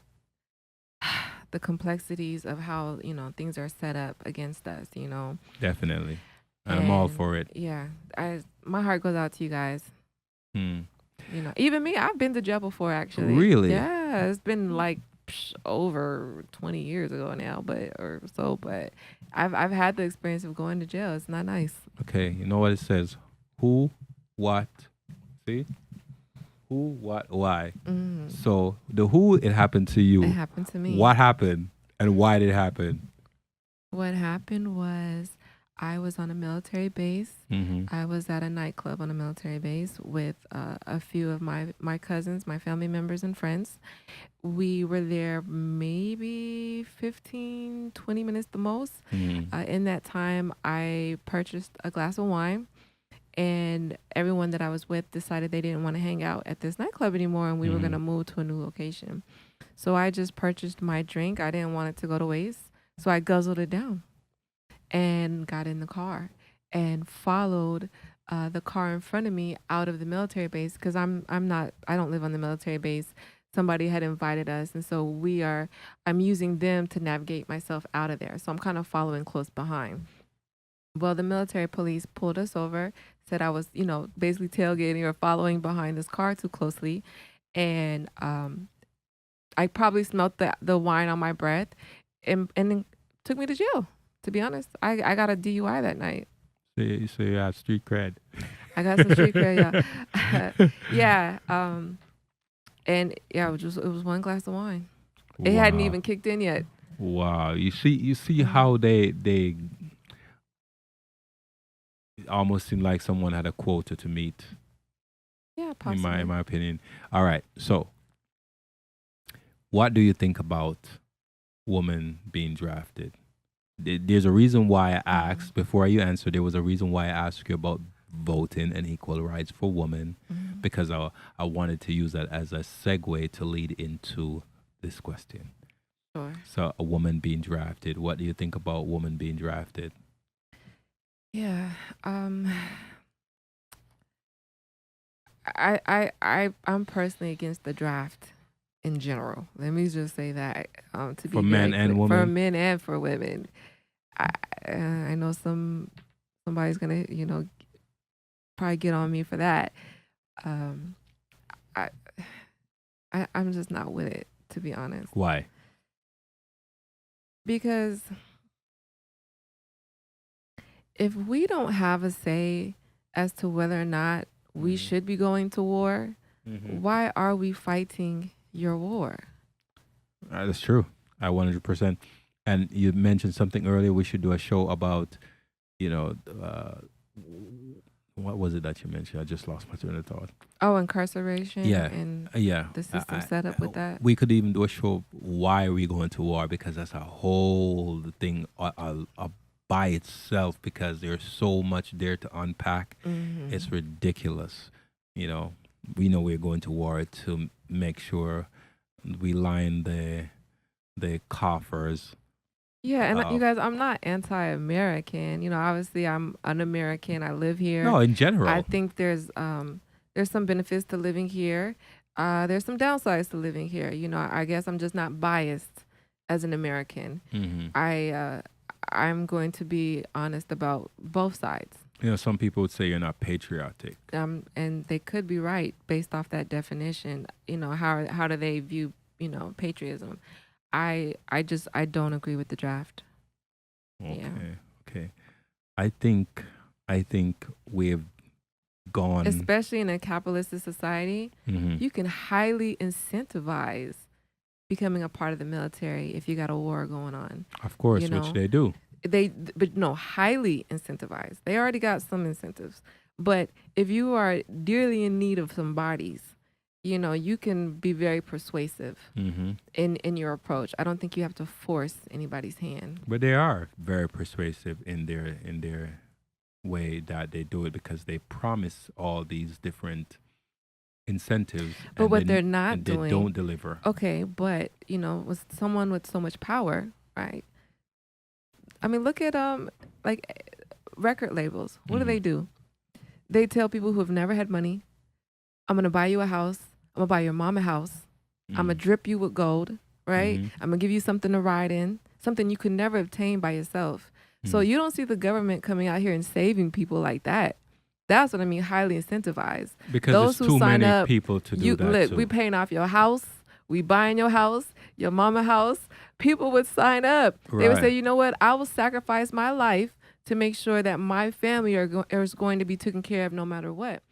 complexities of how, you know, things are set up against us, you know. Definitely. And I'm all And, for it. Yeah, my heart goes out to you guys. Hmm. You know, even me, I've been to jail before, actually. Really? Yeah, it's been like over 20 years ago now, but I've had the experience of going to jail. It's not nice. Okay, you know what it says? Who, what, see? Who, what, why. So the who, it happened to you. It happened to me. What happened and why did it happen? What happened was I was on a military base. I was at a nightclub on a military base with a few of my cousins, my family members and friends. We were there maybe 15, 20 minutes the most. In that time, I purchased a glass of wine, and everyone that I was with decided they didn't want to hang out at this nightclub anymore, and we were going to move to a new location. So I just purchased my drink. I didn't want it to go to waste, so I guzzled it down and got in the car and followed the car in front of me out of the military base, because I don't live on the military base. Somebody had invited us, and so I'm using them to navigate myself out of there. So I'm kind of following close behind. Well, the military police pulled us over, said I was, you know, basically tailgating or following behind this car too closely, and I probably smelled the wine on my breath, and then took me to jail. To be honest, I got a DUI that night. So you have street cred. I got some street cred, yeah. Yeah. And yeah, it was one glass of wine. It hadn't even kicked in yet. Wow. You see how they it almost seemed like someone had a quota to meet. Yeah, possibly. In my opinion. All right. So what do you think about women being drafted? There's a reason why I asked, before you answer, there was a reason why I asked you about voting and equal rights for women, because I wanted to use that as a segue to lead into this question. Sure. So a woman being drafted, what do you think about women being drafted? Yeah. I'm personally against the draft in general. Let me just say that. To be For men and women? For men and for women. I know somebody's gonna, you know, probably get on me for that. I'm just not with it, to be honest. Why? Because if we don't have a say as to whether or not we should be going to war, why are we fighting your war? That's true. 100%. And you mentioned something earlier. We should do a show about, you know, what was it that you mentioned? I just lost my train of thought. Oh, incarceration. Yeah, And yeah. the system set up with that. We could even do a show, why are we going to war? Because that's a whole thing by itself, because there's so much there to unpack. It's ridiculous. You know, we know we're going to war to make sure we line the coffers. Yeah, and you guys, I'm not anti-American. You know, obviously I'm an American. I live here. No, in general. I think there's some benefits to living here. There's some downsides to living here. You know, I guess I'm just not biased as an American. I'm going to be honest about both sides. You know, some people would say you're not patriotic. And they could be right based off that definition. You know, how do they view, you know, patriotism? I don't agree with the draft. Okay. Yeah. Okay. I think we've gone, especially in a capitalist society, you can highly incentivize becoming a part of the military if you got a war going on. Of course, You which know, they do. but no, highly incentivized. They already got some incentives. But if you are dearly in need of some bodies, you know, you can be very persuasive Hmm. in your approach. I don't think you have to force anybody's hand. But they are very persuasive in their way that they do it, because they promise all these different incentives. But and what they- they're not and doing, they don't deliver. Okay, but you know, with someone with so much power, right? I mean, look at like record labels. What do they do? They tell people who have never had money, I'm gonna buy you a house. I'm gonna buy your mom a house. I'm gonna drip you with gold, right? I'm gonna give you something to ride in, something you could never obtain by yourself. So you don't see the government coming out here and saving people like that. That's what I mean, highly incentivized. Because Those there's who too sign many up, people to do you that. look, too. we paying off your house, we buying your house, your mama house. People would sign up. They would say, Right. you know what? I will sacrifice my life to make sure that my family is going to be taken care of no matter what.